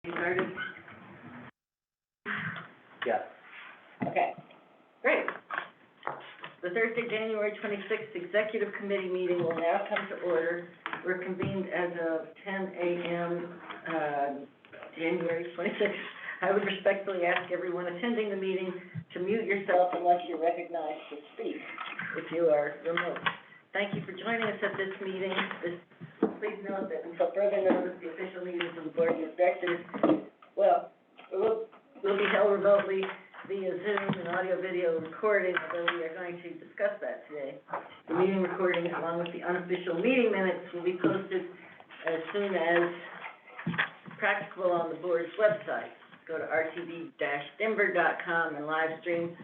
You started? Yes. Okay, great. The Thursday, January 26th Executive Committee meeting will now come to order. We're convened as of 10 a.m., January 26th. I would respectfully ask everyone attending the meeting to mute yourself unless you're recognized to speak, if you are remote. Thank you for joining us at this meeting. Please note that until further notice, the official meetings of the Board of Directors, will be held remotely via Zoom and audio-video recording, although we are going to discuss that today. The meeting recording, along with the unofficial meeting minutes, will be posted as soon as practicable on the board's website. Go to rtd-denver.com, and live stream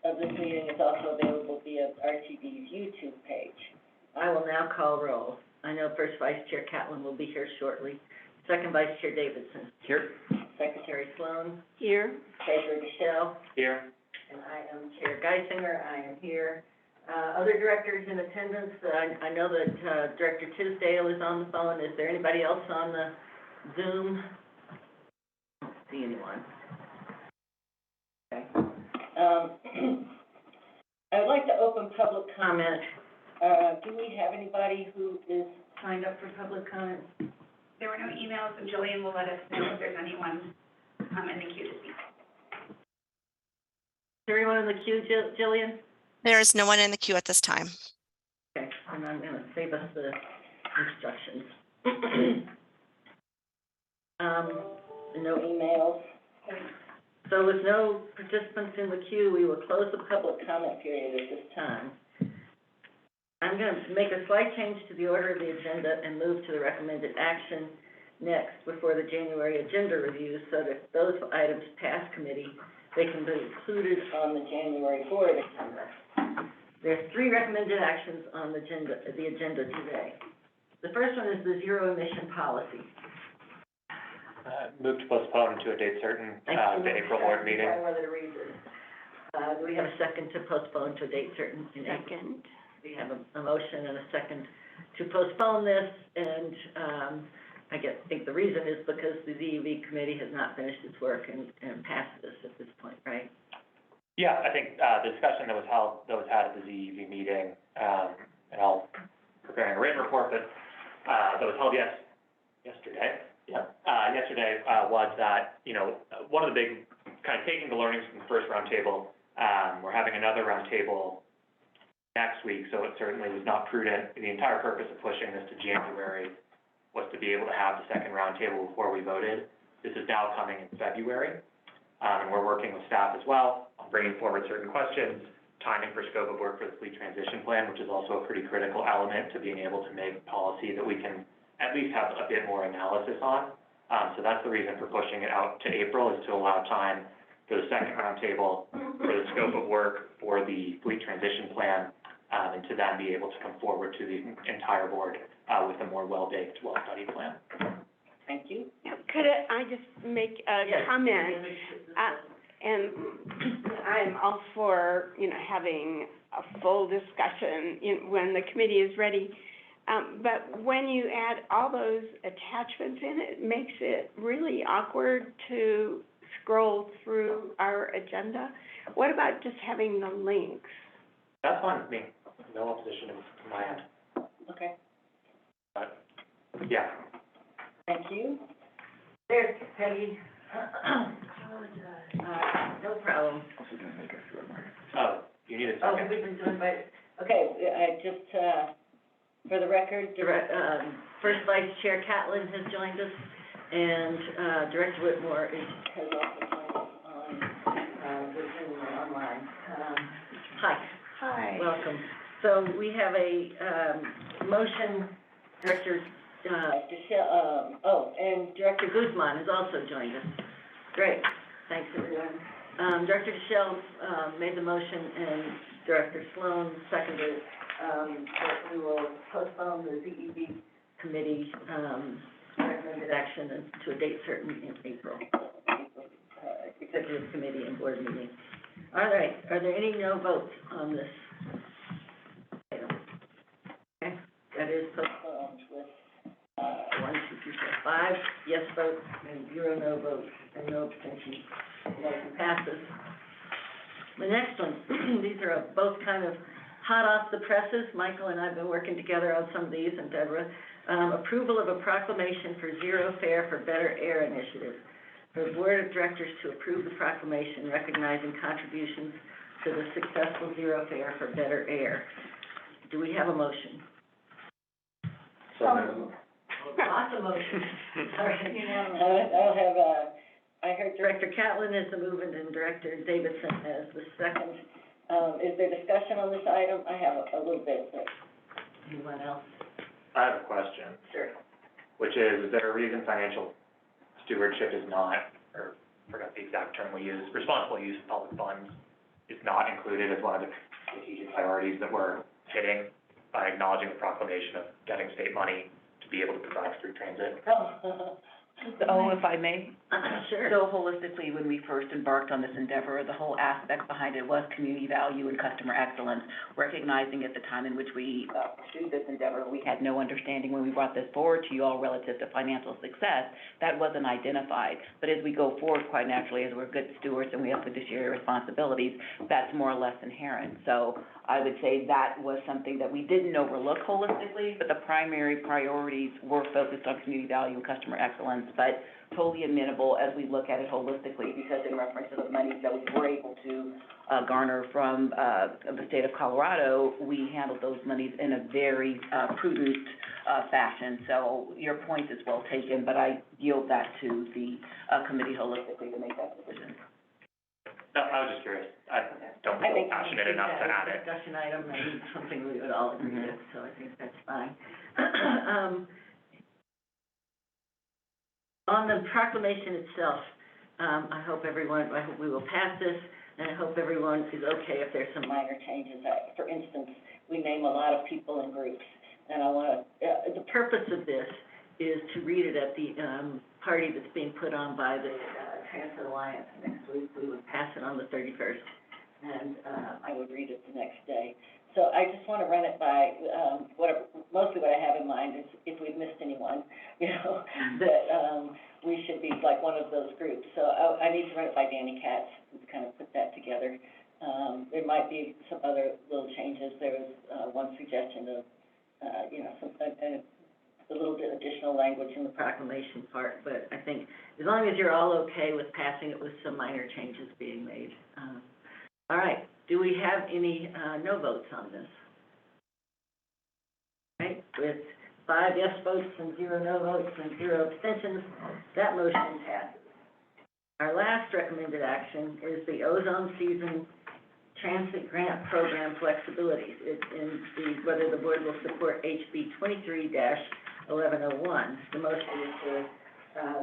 of this meeting is also available via RTD's YouTube page. I will now call roll. I know First Vice Chair Catlin will be here shortly. Second Vice Chair Davidson. Here. Secretary Sloan. Here. Treasurer Michelle. Here. And I am Chair Geisinger. I am here. Other directors in attendance, I know that Director Tisdale is on the phone. Is there anybody else on the Zoom? I don't see anyone. Okay. I would like to open public comment. Do we have anybody who is signed up for public comment? There were no emails, and Jillian will let us know if there's anyone in the queue to speak. Is there anyone in the queue, Jillian? There is no one in the queue at this time. Okay, and I'm gonna save us the instructions. No emails. So with no participants in the queue, we will close the public comment period at this time. I'm going to make a slight change to the order of the agenda and move to the recommended action next before the January agenda review, so that if those items pass committee, they can be included on the January board agenda. There's 3 recommended actions on the agenda today. The first one is the zero emission policy. Move to postpone to a date certain, the April board meeting. Whether to read this. Do we have a second to postpone to a date certain in April? Second. We have a motion and a second to postpone this, and, I think the reason is because the ZEV committee has not finished its work and passed this at this point, right? Yeah, I think, the discussion that was had at the ZEV meeting, and I'll preparing a written report, but, that was held yesterday. Yeah. Yesterday, was that, one of the big, kind of taking the learnings from the first roundtable, we're having another roundtable next week, so it certainly was not prudent. The entire purpose of pushing this to January was to be able to have the second roundtable before we voted. This is now coming in February, and we're working with staff as well on bringing forward certain questions, timing for scope of work for the fleet transition plan, which is also a pretty critical element to being able to make policy that we can at least have a bit more analysis on. So that's the reason for pushing it out to April, is to allow time for the second roundtable, for the scope of work for the fleet transition plan, and to then be able to come forward to the entire board with a more well-baked, well-studied plan. Thank you. Could I just make a Yes. comment? And I'm all for, having a full discussion when the committee is ready. But when you add all those attachments in, it makes it really awkward to scroll through our agenda. What about just having the links? That's fine with me. No opposition to my end. Okay, But, yeah. thank you. There's Peggy. No problem. Oh, you need a Oh, second? we've been doing, okay, I just, for the record, First Vice Chair Catlin has joined us, and, Director Whitmore has also joined us on, the Zoom and online. Hi. Hi. Welcome. So we have a, motion, Director, and Director Guzman has also joined us. Great, thanks everyone. Director Michelle, made the motion, and Director Sloan seconded, that we will postpone the ZEV committee, recommended action to a date certain in April. Executive committee and board meeting. All right, are there any no votes on this item? Okay, that is postponed with, 1, 2, 3, 4, 5 5 yes votes and 0 no votes and no abstentions. Motion passes. The next one, these are both kind of hot off the presses. Michael and I have been working together on some of these, and Deborah. Approval of a proclamation for Zero Fare for Better Air initiative. For the Board of Directors to approve the proclamation recognizing contributions to the successful Zero Fare for Better Air. Do we have a motion? Lots of motions. All right. I'll have, I heard Director Catlin as the movement and Director Davidson as the second. Is there discussion on this item? I have a little bit, but anyone else? I have a question, Sure. which is there a reason financial stewardship is not, or I forgot the exact term we use, responsible use of public funds is not included as one of the strategic priorities that we're hitting by acknowledging the proclamation of getting state money to be able to provide free transit? Oh, if I may? Sure. So holistically, when we first embarked on this endeavor, the whole aspect behind it was community value and customer excellence, recognizing at the time in which we pursued this endeavor, we had no understanding when we brought this forward to you all relative to financial success, that wasn't identified. But as we go forward, quite naturally, as we're good stewards and we have fiduciary responsibilities, that's more or less inherent. So I would say that was something that we didn't overlook holistically, but the primary priorities were focused on community value and customer excellence, but totally amenable as we look at it holistically, because in reference to the monies that we were able to garner from the state of Colorado, we handled those monies in a very prudent fashion. So your point is well taken, but I yield that to the committee holistically to make that decision. No, I was just curious. I don't feel passionate enough to add it. Discussion item, maybe something we would all agree with, so I think that's fine. On the proclamation itself, I hope we will pass this, and I hope everyone is okay if there's some minor changes. For instance, we name a lot of people and groups, and the purpose of this is to read it at the, party that's being put on by the, Transit Alliance next week. We would pass it on the 31st, and, I would read it the next day. So I just want to run it by, mostly what I have in mind is if we've missed anyone, that, we should be like one of those groups. So I need to run it by Danny Katz and kind of put that together. There might be some other little changes. There was, one suggestion of, a little bit additional language in the proclamation part, but I think as long as you're all okay with passing it with some minor changes being made. All right, do we have any, no votes on this? Right, with 5 yes votes and 0 no votes and 0 abstentions, that motion passes. Our last recommended action is the ozone season transit grant program flexibilities. It's in whether the board will support HB 23-1101. The motion is for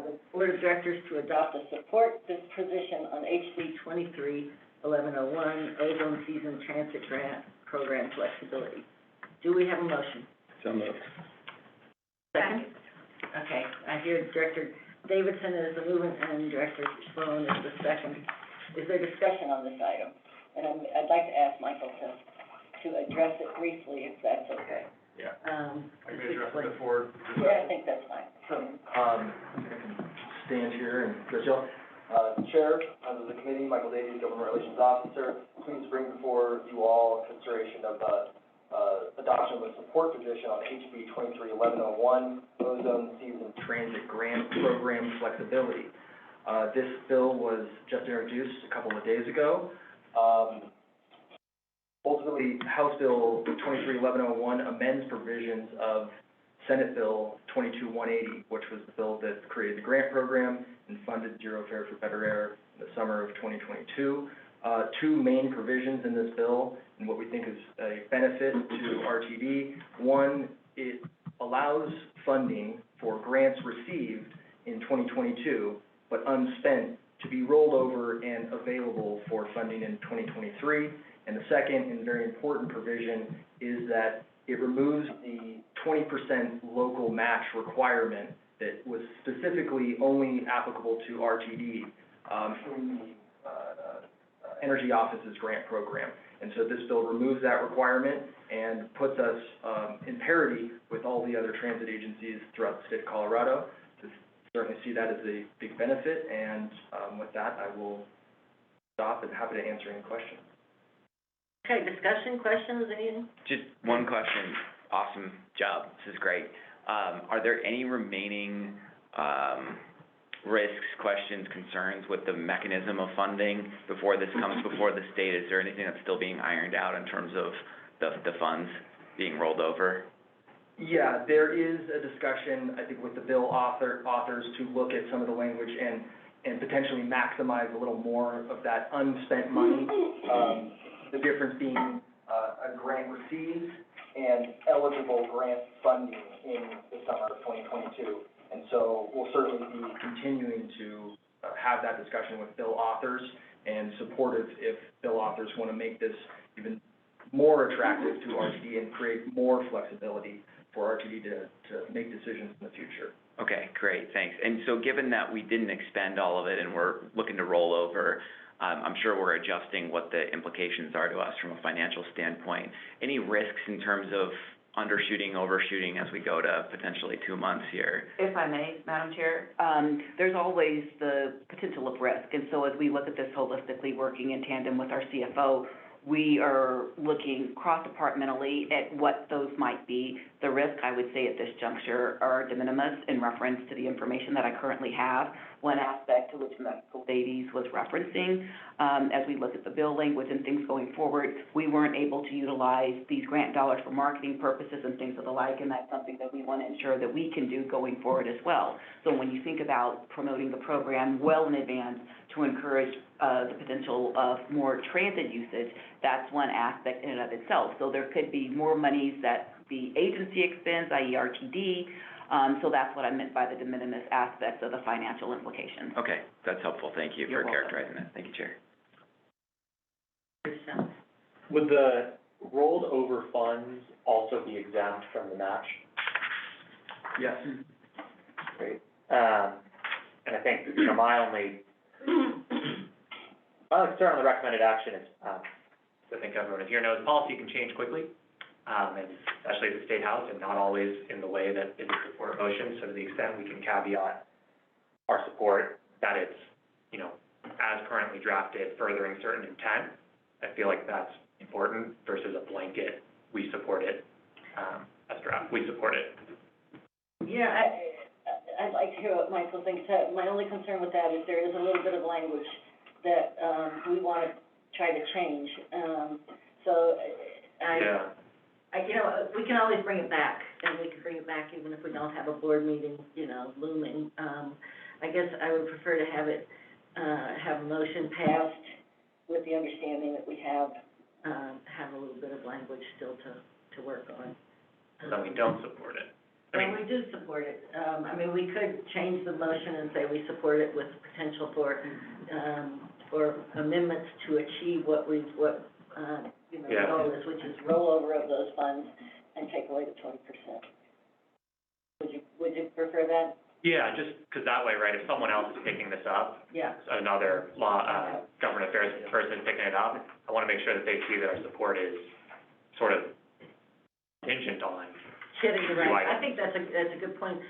the board of directors to adopt a support this position on HB 23-1101 ozone season transit grant program flexibility. Do we have a motion? So moved. Second? Okay, I hear Director Davidson as the movement and Director Sloan as the second. Is there discussion on this item? And I'd like to ask Michael to address it briefly, if that's okay. Yeah. I just can address explain. it before. Yeah, I think that's fine. I can stand here and address y'all. Chair of the committee, Michael Davies, Government Relations Officer, please bring before you all consideration of adoption of a support position on HB 23-1101, ozone season transit grant program flexibility. This bill was just introduced a couple of days ago. Ultimately, House Bill 23-1101 amends provisions of Senate Bill 22-180, which was the bill that created the grant program and funded Zero Fare for Better Air in the summer of 2022. Two main provisions in this bill, and what we think is a benefit to RTD. One, it allows funding for grants received in 2022, but unspent, to be rolled over and available for funding in 2023. And the second and very important provision is that it removes the 20% local match requirement that was specifically only applicable to RTD in the Energy Office's grant program. And so this bill removes that requirement and puts us in parity with all the other transit agencies throughout the state of Colorado. This certainly see that as a big benefit, and, with that, I will stop and happy to answer any questions. Okay, discussion, questions, anything? Just one question. Awesome job. This is great. Are there any remaining, risks, questions, concerns with the mechanism of funding before this comes before the state? Is there anything that's still being ironed out in terms of the funds being rolled over? Yeah, there is a discussion, I think, with the bill authors to look at some of the language and potentially maximize a little more of that unspent money. The difference being, a grant received and eligible grant funding in the summer of 2022. And so we'll certainly be continuing to have that discussion with bill authors and supportive if bill authors want to make this even more attractive to RTD and create more flexibility for RTD to make decisions in the future. Okay, great, thanks. And so given that we didn't expend all of it and we're looking to roll over, I'm sure we're adjusting what the implications are to us from a financial standpoint. Any risks in terms of undershooting, overshooting as we go to potentially 2 months here? If I may, Madam Chair, there's always the potential of risk. And so as we look at this holistically, working in tandem with our CFO, we are looking cross-departmentally at what those might be. The risk, I would say at this juncture, are de minimis in reference to the information that I currently have. One aspect to which Michael Davies was referencing, as we look at the bill language and things going forward, we weren't able to utilize these grant dollars for marketing purposes and things of the like, and that's something that we want to ensure that we can do going forward as well. So when you think about promoting the program well in advance to encourage the potential of more transit usage, that's one aspect in and of itself. So there could be more monies that the agency expends, i.e. RTD, so that's what I meant by the de minimis aspects of the financial implications. Okay, that's helpful. Thank you You're for welcome. characterizing that. Thank you, Chair. Would the rolled over funds also be exempt from the match? Yes. Great. And I think, my only concern on the recommended action is, I think everyone here knows, policy can change quickly, and especially at the State House, and not always in the way that is a support motion. So to the extent we can caveat our support that it's, as currently drafted, furthering certain intent, I feel like that's important versus a blanket, we support it, as draft, we support it. Yeah, I'd like to hear what Michael thinks. My only concern with that is there is a little bit of language that, we want to try to change. We can always bring it back, and we can bring it back even if we don't have a board meeting, looming. I guess I would prefer to have it, have a motion passed with the understanding that we have a little bit of language still to work on. So we don't support it. Well, we do support it. We could change the motion and say we support it with potential for amendments to achieve the goal is, which is rollover of those funds and take away the 20%. Would you prefer that? Yeah, just because that way, right, if someone else is picking this up, Yeah. another government affairs person picking it up, I want to make sure that they see that our support is sort of contingent on. Hitting the right. I think that's a good point.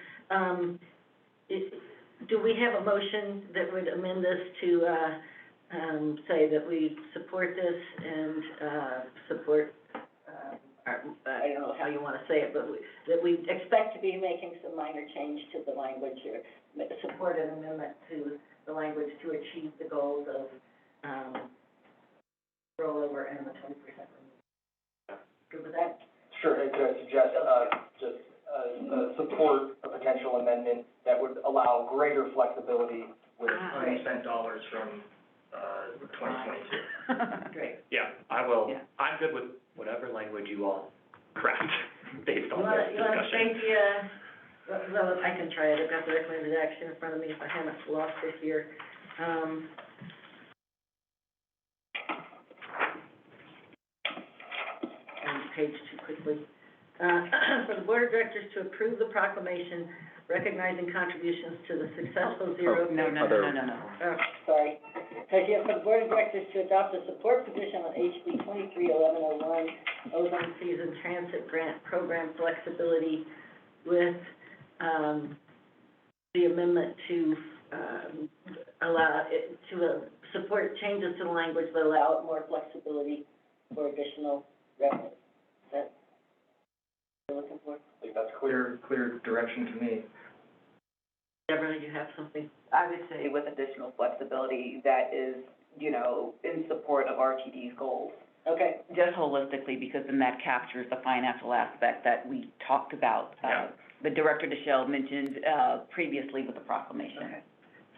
Do we have a motion that would amend this to, say that we support this and, support, I don't know how you want to say it, but that we expect to be making some minor change to the language or support an amendment to the language to achieve the goals of, rollover and the 20%. Good with that? Sure, and could I suggest, support a potential amendment that would allow greater flexibility with unspent dollars from, 2022. Great. Yeah, I will, Yeah. I'm good with whatever language you all craft based on You this want to discussion. state well, I can try it. I've got the recommended action in front of me if I haven't lost it here. Page too quickly. For the Board of Directors to approve the proclamation recognizing contributions to the successful zero. No. Oh, sorry. For the Board of Directors to adopt a support position on HB 231101, ozone season transit grant program flexibility with, the amendment to, allow it, to, support changes to the language that allow more flexibility for additional revenue. Is that what you're looking for? I think that's clear direction to me. Deborah, you have something? I would say with additional flexibility that is, you know, in support of RTD's goals. Okay. Just holistically, because then that captures the financial aspect that we talked about, the Director DeShell mentioned, previously with the proclamation. Okay.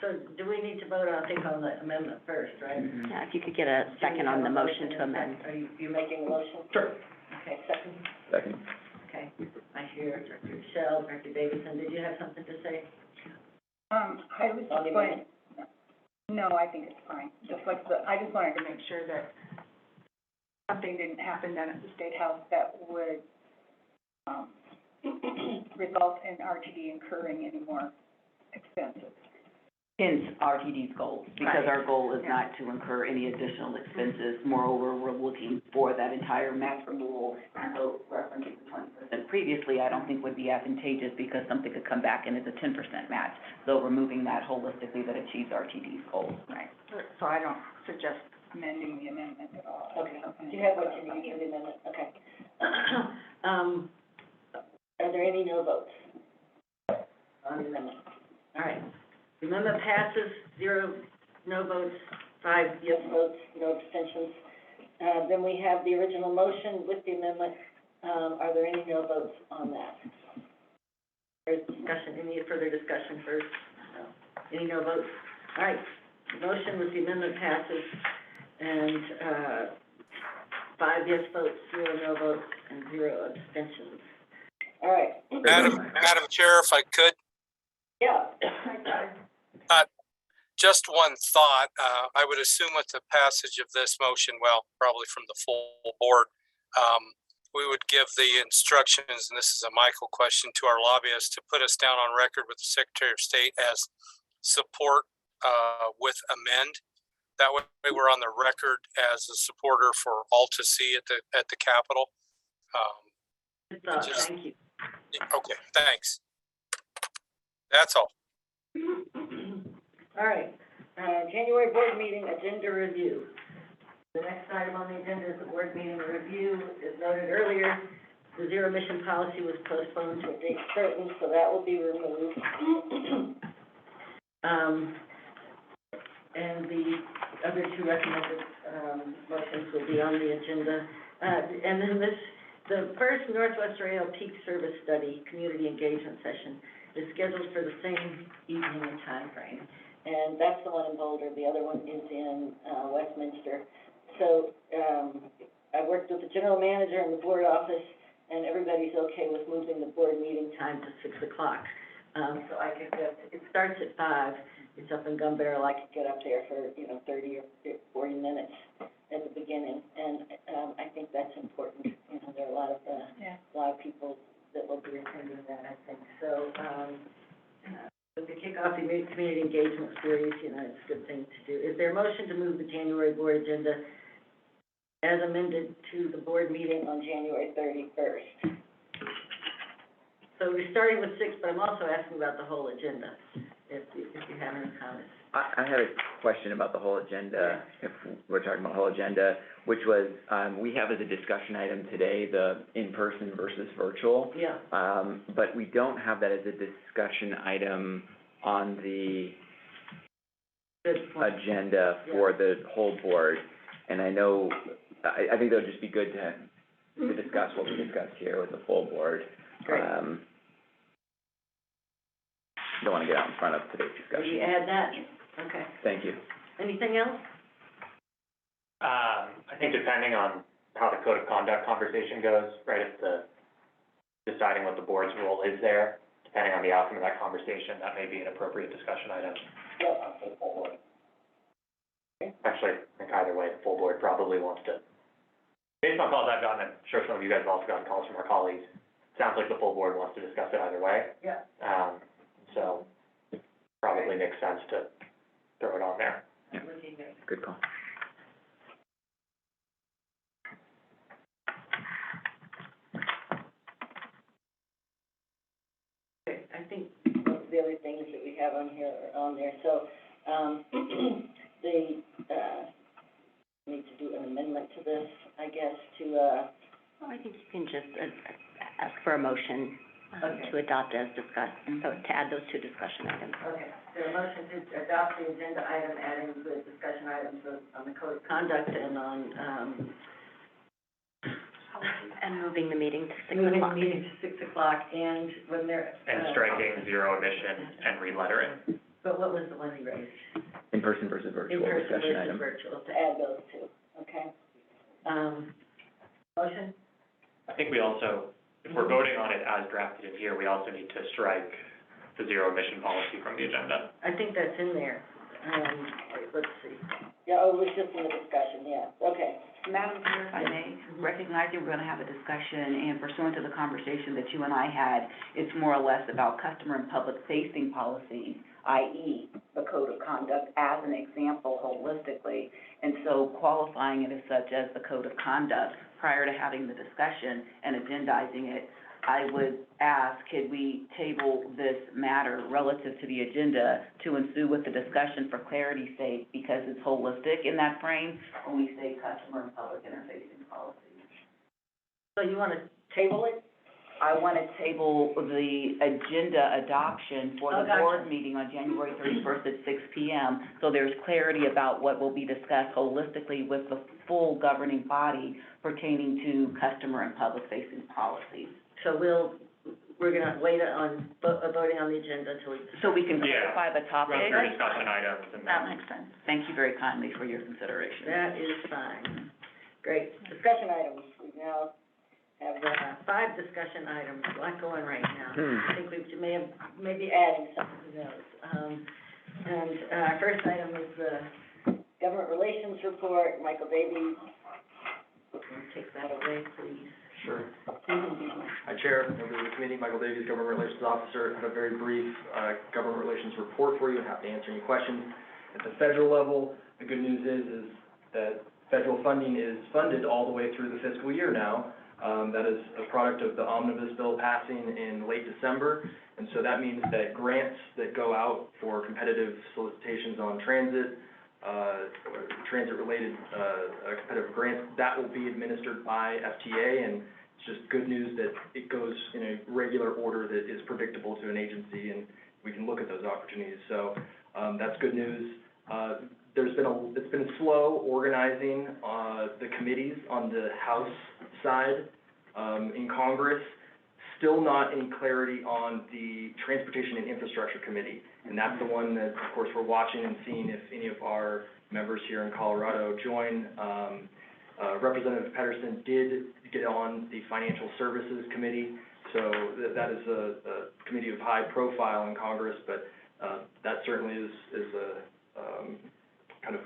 So do we need to vote, I think, on the amendment first, right? Mhm. Yeah, if you could get a second on the motion to amend. Are you making a motion? Sure. Okay, second. Second. Okay. I hear Director Shell, Director Davidson, did you have something to say? I was On the just going, no, I think it's fine. Just like I just wanted to make sure that something didn't happen then at the State House that would, result in RTD incurring any more expenses. Hence RTD's goals, because Right. our goal is Yeah. not to incur any additional expenses. Moreover, we're looking for that entire match renewal, so referencing the 20% previously, I don't think would be advantageous because something could come back and it's a 10% match. So removing that holistically that achieves RTD's goals. Right. So I don't suggest amending the amendment at all. Okay. Do you have what you need for the amendment? Okay. Are there any no votes on the amendment? All right. The amendment passes, 0 no votes, 5 yes votes, no abstentions. Then we have the original motion with the amendment. Are there any no votes on that? There's discussion, any further discussion first? No. Any no votes? All right. The motion with the amendment passes, and, 5 yes votes, 0 no votes, and 0 abstentions. All right. Madam Chair, if I could, Yeah. just one thought. I would assume with the passage of this motion, well, probably from the full board, we would give the instructions, and this is a Michael question, to our lobbyists to put us down on record with the Secretary of State as support with amend. That way we're on the record as a supporter for all to see at the Capitol. Good thought, Just- thank you. Okay, thanks. That's all. All right, January board meeting agenda review. The next item on the agenda is the board meeting review. As noted earlier, the zero emission policy was postponed to a date certain, so that will be removed. And the other two recommended, motions will be on the agenda. And then the first Northwest Rail Peak Service Study Community Engagement Session is scheduled for the same evening and time frame. And that's the one in Boulder, the other one is in, Westminster. So, I worked with the general manager and the board office, and everybody's okay with moving the board meeting time to 6 o'clock. So I could get, it starts at 5, it's up in Gun Barrel, I could get up there for, 30 or 40 minutes at the beginning, and, I think that's important. There are a lot of people that will be attending that, I think. So, with the kickoff the community engagement series, it's a good thing to do. Is there a motion to move the January board agenda as amended to the board meeting on January 31st? So we're starting with 6, but I'm also asking about the whole agenda, if you have any comments. I had a question about the whole agenda, if we're talking about the whole agenda, which was, we have as a discussion item today, the in-person versus virtual. Yeah. But we don't have that as a discussion item on the Good point. agenda for the whole board. And I know, I think that would just be good to discuss what we discussed here with the full board. Great. Don't wanna get out in front of today's Will you discussion. add that? Okay. Thank you. Anything else? I think depending on how the code of conduct conversation goes, right, if deciding what the board's role is there, depending on the outcome of that conversation, that may be an appropriate discussion item. Yep. For the full board. Actually, I think either way, the full board probably wants to, based on calls I've gotten, I'm sure some of you guys have also gotten calls from our colleagues, sounds like the full board wants to discuss it either way. Yeah. So probably makes sense to throw it on there. Yeah. Good call. Okay, I think most of the other things that we need to do an amendment to this, I guess, to, I think you can just, ask for a motion, Okay. to adopt as discussed, and so to add those two discussion items. okay, so a motion to adopt the agenda item, adding the discussion items on the code of conduct and on, And moving the meeting to 6 moving the o'clock. meeting to 6 o'clock, and when they're. And striking zero emission and relettering. But what was the one you raised? In-person versus virtual In-person discussion versus item. virtual, to add those two, okay? Motion? I think we also, if we're voting on it as drafted in here, we also need to strike the zero emission policy from the agenda. I think that's in there. Let's see. Yeah, oh, it was just in the discussion, yeah, okay. Madam Chair, if I may, recognizing we're gonna have a discussion and pursuant to the conversation that you and I had, it's more or less about customer and public-facing policies, i.e. the code of conduct as an example holistically. And so qualifying it as such as the code of conduct prior to having the discussion and agendizing it, I would ask, could we table this matter relative to the agenda to ensue with the discussion for clarity's sake, because it's holistic in that frame, when we say customer and public interfacing policies. So you want to table it? I want to table the agenda adoption for Oh, the gotcha. board meeting on January 31st at 6 p.m., so there's clarity about what will be discussed holistically with the full governing body pertaining to customer and public-facing policies. So we're gonna wait on voting on the agenda until we. So we can Yeah. clarify the topic? Run through discussion items and That then. makes sense. Thank you very kindly for your consideration. That is fine. Great. Discussion items. We now have, 5 discussion items, a lot going right now. I think we may be adding something, who knows. Our first item is the government relations report. Michael Davies, take that away, please. Sure. Hi, Chair, members of the committee, Michael Davies, Government Relations Officer. I have a very brief, government relations report for you, and happy to answer any questions. At the federal level, the good news is that federal funding is funded all the way through the fiscal year now. That is a product of the omnibus bill passing in late December, and so that means that grants that go out for competitive solicitations on transit, transit-related, competitive grants, that will be administered by FTA, and it's just good news that it goes in a regular order that is predictable to an agency, and we can look at those opportunities. So, that's good news. It's been slow organizing, the committees on the House side, in Congress. Still not any clarity on the Transportation and Infrastructure Committee, and that's the one that, of course, we're watching and seeing if any of our members here in Colorado join. Representative Pedersen did get on the Financial Services Committee, so that is a committee of high profile in Congress, but that certainly is kind of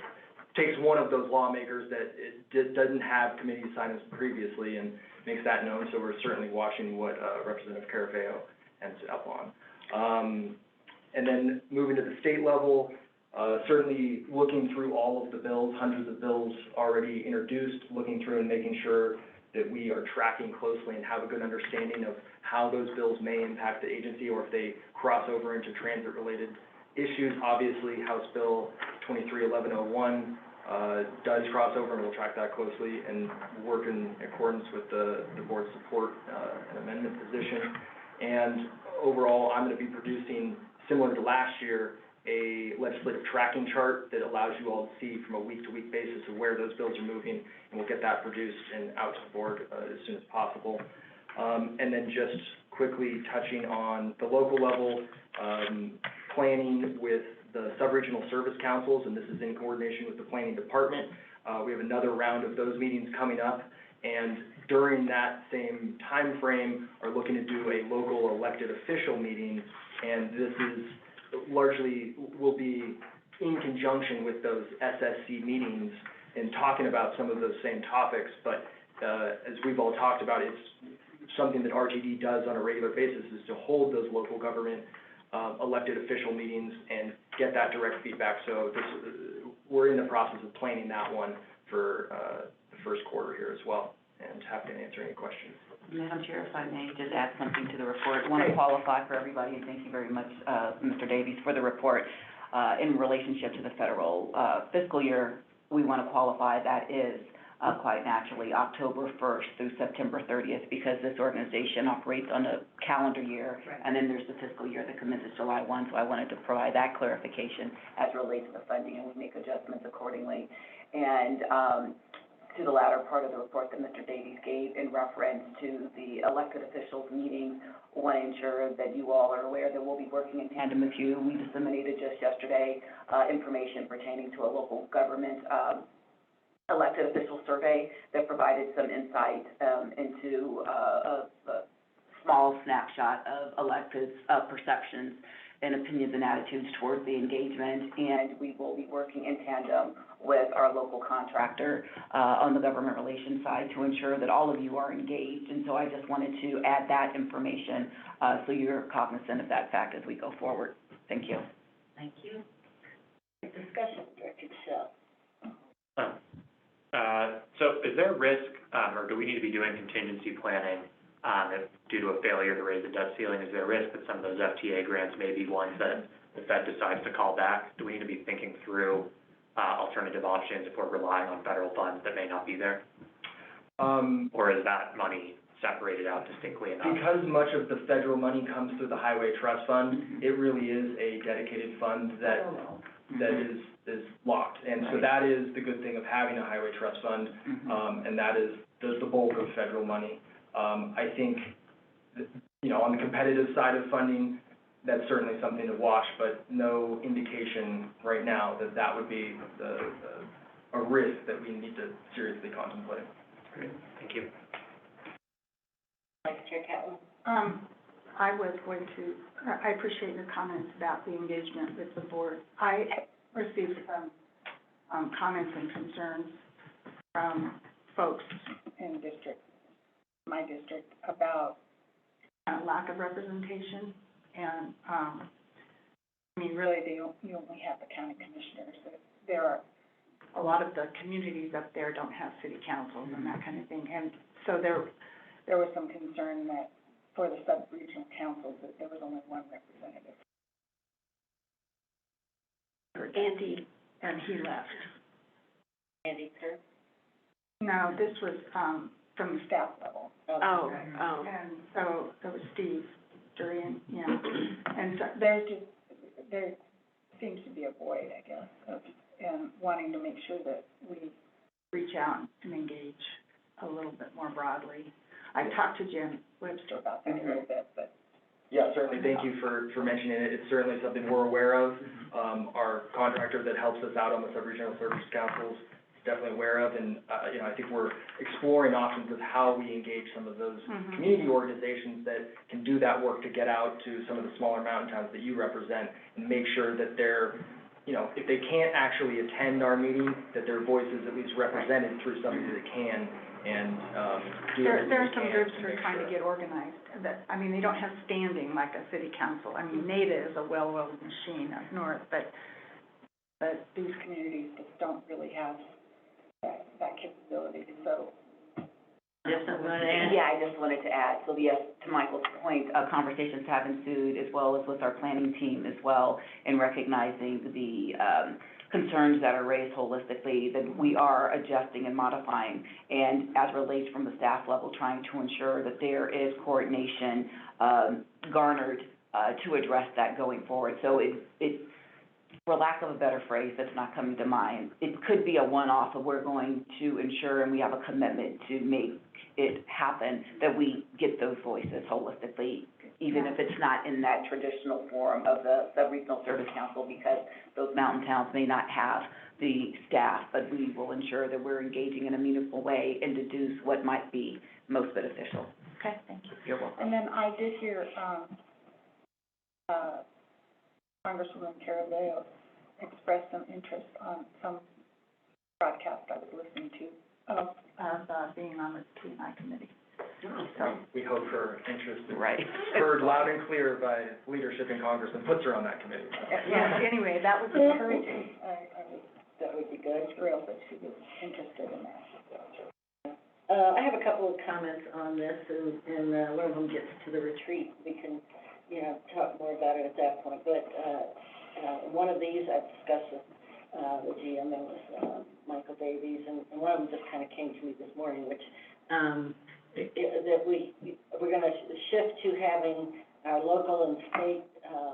takes one of those lawmakers that doesn't have committee assignments previously and makes that known, so we're certainly watching what Representative Carafeo ends up on. And then moving to the state level, certainly looking through all of the bills, hundreds of bills already introduced, looking through and making sure that we are tracking closely and have a good understanding of how those bills may impact the agency or if they cross over into transit-related issues. Obviously, House Bill 231101 does cross over, and we'll track that closely and work in accordance with the board's support and amendment position. And overall, I'm going to be producing, similar to last year, a legislative tracking chart that allows you all to see from a week-to-week basis of where those bills are moving, and we'll get that produced and out to the board as soon as possible. And then just quickly touching on the local level, planning with the sub-regional service councils, and this is in coordination with the planning department. We have another round of those meetings coming up, and during that same time frame, are looking to do a local elected official meeting, and this is largely will be in conjunction with those SSC meetings and talking about some of those same topics, but as we've all talked about, it's something that RTD does on a regular basis is to hold those local government elected official meetings and get that direct feedback. So we're in the process of planning that one for the first quarter here as well, and happy to answer any questions. Madam Chair, if I may just add something to the report. I want to qualify for everybody, and thank you very much, Mr. Davies, for the report. in relationship to the federal, fiscal year, we want to qualify that is, quite naturally, October 1st through September 30th, because this organization operates on a calendar year, and then there's the fiscal year that commences July 1, so I wanted to provide that clarification as it relates to the funding, and we make adjustments accordingly. And, to the latter part of the report that Mr. Davies gave in reference to the elected officials meetings, I want to ensure that you all are aware that we'll be working in tandem with you. We disseminated just yesterday, information pertaining to a local government, elected official survey that provided some insight, into, a small snapshot of electeds', perceptions and opinions and attitudes towards the engagement, and we will be working in tandem with our local contractor, on the government relations side to ensure that all of you are engaged. And so I just wanted to add that information, so you're cognizant of that fact as we go forward. Thank you. Thank you. Discussion, Director Michelle. So is there a risk, or do we need to be doing contingency planning, if due to a failure to raise the debt ceiling, is there a risk that some of those FTA grants may be ones that the Fed decides to call back? Do we need to be thinking through, alternative options if we're relying on federal funds that may not be there? Or is that money separated out distinctly enough? Because much of the federal money comes through the Highway Trust Fund, it really is a dedicated fund that is locked. And so that is the good thing of having a Highway Trust Fund, and that is the bulk of federal money. I think, you know, on the competitive side of funding, that's certainly something to watch, but no indication right now that that would be a risk that we need to seriously contemplate. Great, thank you. Vice Chair Catlin. I was going to, I appreciate your comments about the engagement with the board. I received some, comments and concerns from folks in my district, about lack of representation. And, I mean, really, you only have the county commissioners. There are, a lot of the communities up there don't have city councils and that kind of thing. And so there was some concern that for the sub-regional councils, that there was only one representative. Andy. And he left. Andy, sir. No, this was, from the staff level. Oh. And so it was Steve Durian, yeah. And so there seems to be a void, I guess, of, wanting to make sure that we reach out and engage a little bit more broadly. I talked to Jim Webster about that a little bit, but. Yeah, certainly, thank you for mentioning it. It's certainly something we're aware of. Our contractor that helps us out on the sub-regional service councils is definitely aware of, and, you know, I think we're exploring options of how we engage some of those community organizations that can do that work to get out to some of the smaller mountain towns that you represent and make sure that they're, you know, if they can't actually attend our meeting, that their voice is at least represented through somebody that can, and, do everything There are we some can groups to who are make trying to sure. get organized, that, I mean, they don't have standing like a city council. I mean, NADA is a well-oiled machine up north, but these communities just don't really have that capability, so. Just something to add? Yeah, I just wanted to add, so yes, to Michael's point, conversations have ensued, as well as with our planning team as well, in recognizing the, concerns that are raised holistically, that we are adjusting and modifying, and as relates from the staff level, trying to ensure that there is coordination, garnered, to address that going forward. So it, for lack of a better phrase that's not coming to mind, it could be a one-off of we're going to ensure, and we have a commitment to make it happen, that we get those voices holistically, even if it's not in that traditional form of the sub-regional service council, because those mountain towns may not have the staff, but we will ensure that we're engaging in a meaningful way and deduce what might be most beneficial. Okay, thank you. You're welcome. And then I did hear, Congresswoman Carabello express some interest on some broadcast I was listening to of being on the T&I committee. So, We hope her interest is Right. heard loud and clear by leadership in Congress and puts her on that committee. yeah, anyway, that was encouraging. That would be good. Thrilled that she was interested in that. I have a couple of comments on this, and one of them gets to the retreat. We can, you know, talk more about it at that point. But, one of these I've discussed with, the GM and with, Michael Davies, and one of them just kind of came to me this morning, which, that we're gonna shift to having our local and state,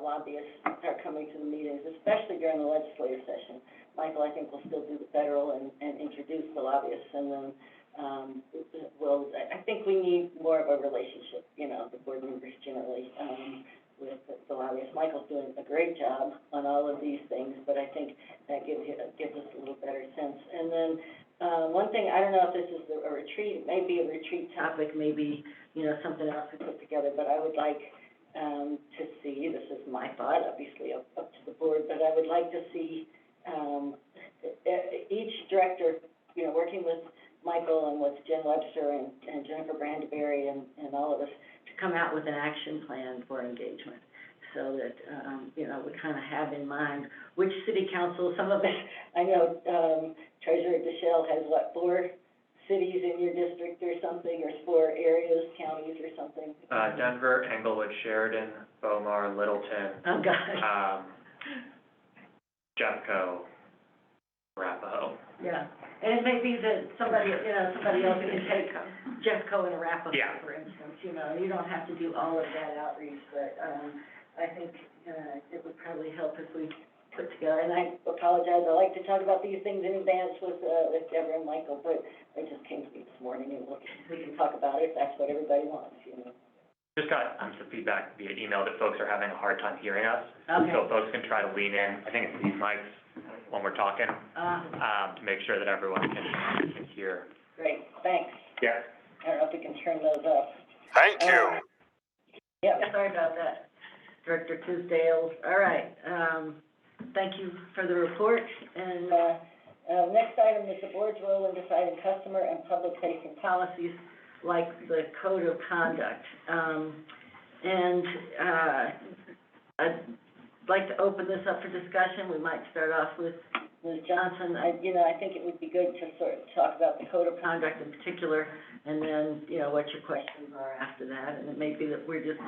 lobbyists start coming to the meetings, especially during the legislative session. Michael, I think, will still do the federal and introduce the lobbyists, and then, I think we need more of a relationship, you know, the board members generally, with the lobbyists. Michael's doing a great job on all of these things, but I think that gives us a little better sense. And then, one thing, I don't know if this is a retreat, maybe a retreat topic, maybe, you know, something else we put together, but I would like, to see, this is my thought, obviously up to the board, but I would like to see, each director, you know, working with Michael and with Jen Webster and Jennifer Brandeberry and all of us, to come out with an action plan for engagement, so that, you know, we kind of have in mind which city council, some of it, I know, Treasurer Deschelle has, 4 cities in your district or something, or 4 areas, counties or something? Denver, Englewood, Sheridan, Beaumar, Littleton. Oh, gosh. Jeffco, Arapahoe. Yeah, and it may be that somebody else can take Jeffco and Arapahoe, Yeah. for instance, you know, you don't have to do all of that outreach, but, I think, it would probably help if we put together, and I apologize, I like to talk about these things in advance with Deborah and Michael, but it just came to me this morning, and we can talk about it if that's what everybody wants, you know. Just got, some feedback via email that folks are having a hard time hearing us. Okay. So folks can try to lean in, I think it's these mics when we're talking, to make sure that everyone can hear. Great, thanks. Yeah. I don't know if we can turn those up. Thank you. Yeah, sorry about that, Director Tisdale. All right, thank you for the report. And, next item is the board's role in deciding customer and public-facing policies, like the code of conduct. I'd like to open this up for discussion. We might start off with Ms. Johnson. I think it would be good to sort of talk about the code of conduct in particular, and then, you know, what your questions are after that. And it may be that we're just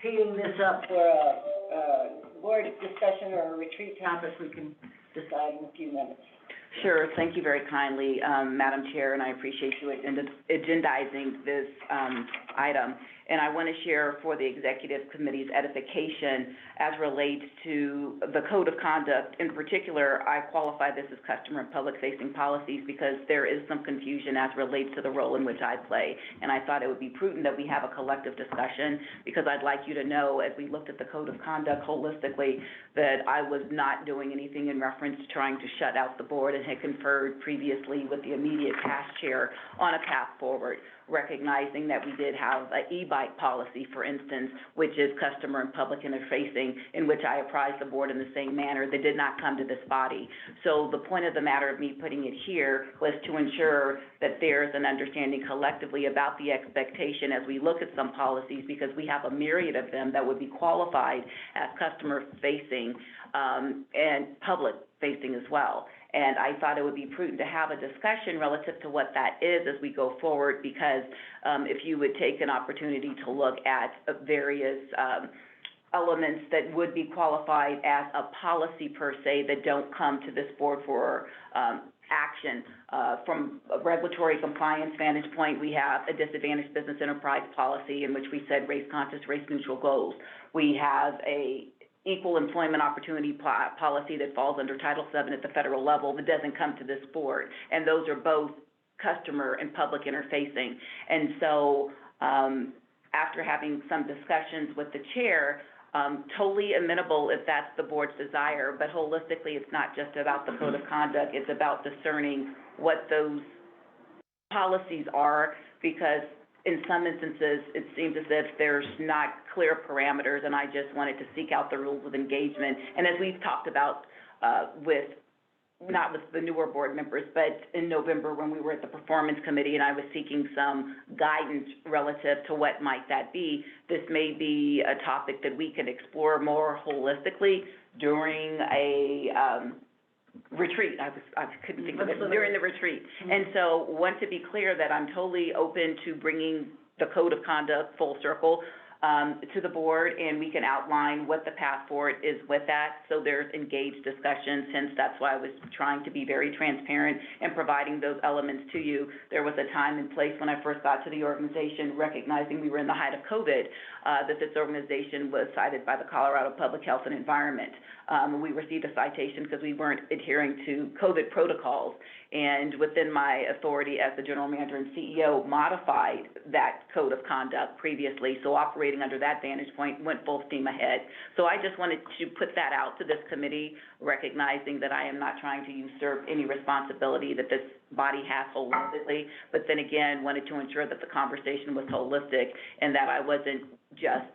teeing this up for a board discussion or a retreat topic we can decide in a few minutes. Sure, thank you very kindly, Madam Chair, and I appreciate you agendizing this, item. And I want to share for the Executive Committee's edification as relates to the Code of Conduct. In particular, I qualify this as customer and public-facing policies because there is some confusion as relates to the role in which I play. And I thought it would be prudent that we have a collective discussion, because I'd like you to know, as we looked at the Code of Conduct holistically, that I was not doing anything in reference to trying to shut out the board, and had conferred previously with the immediate past chair on a path forward, recognizing that we did have an e-bike policy, for instance, which is customer and public interfacing, in which I apprised the board in the same manner that did not come to this body. So the point of the matter of me putting it here was to ensure that there's an understanding collectively about the expectation as we look at some policies, because we have a myriad of them that would be qualified as customer-facing, and public-facing as well. And I thought it would be prudent to have a discussion relative to what that is as we go forward, because if you would take an opportunity to look at various elements that would be qualified as a policy per se that don't come to this board for action. From a regulatory compliance vantage point, we have a disadvantaged business enterprise policy in which we said race-conscious, race-neutral goals. We have a equal employment opportunity policy that falls under Title VII at the federal level that doesn't come to this board. And those are both customer and public interfacing. And so, after having some discussions with the chair, totally amenable if that's the board's desire, but holistically, it's not just about the code of conduct, it's about discerning what those policies are, because in some instances, it seems as if there's not clear parameters, and I just wanted to seek out the rules of engagement. And as we've talked about not with the newer board members, but in November when we were at the Performance Committee and I was seeking some guidance relative to what might that be, this may be a topic that we could explore more holistically during a retreat. I couldn't think of it, during the retreat. And so want to be clear that I'm totally open to bringing the code of conduct full circle. to the board, and we can outline what the path forward is with that. So there's engaged discussions, hence that's why I was trying to be very transparent and providing those elements to you. There was a time and place when I first got to the organization, recognizing we were in the height of COVID, that this organization was cited by the Colorado Public Health and Environment. We received a citation because we weren't adhering to COVID protocols. And within my authority as the general manager and CEO, modified that code of conduct previously. So operating under that vantage point, went full steam ahead. So I just wanted to put that out to this committee, recognizing that I am not trying to usurp any responsibility that this body has holistically, but then again, wanted to ensure that the conversation was holistic and that I wasn't just,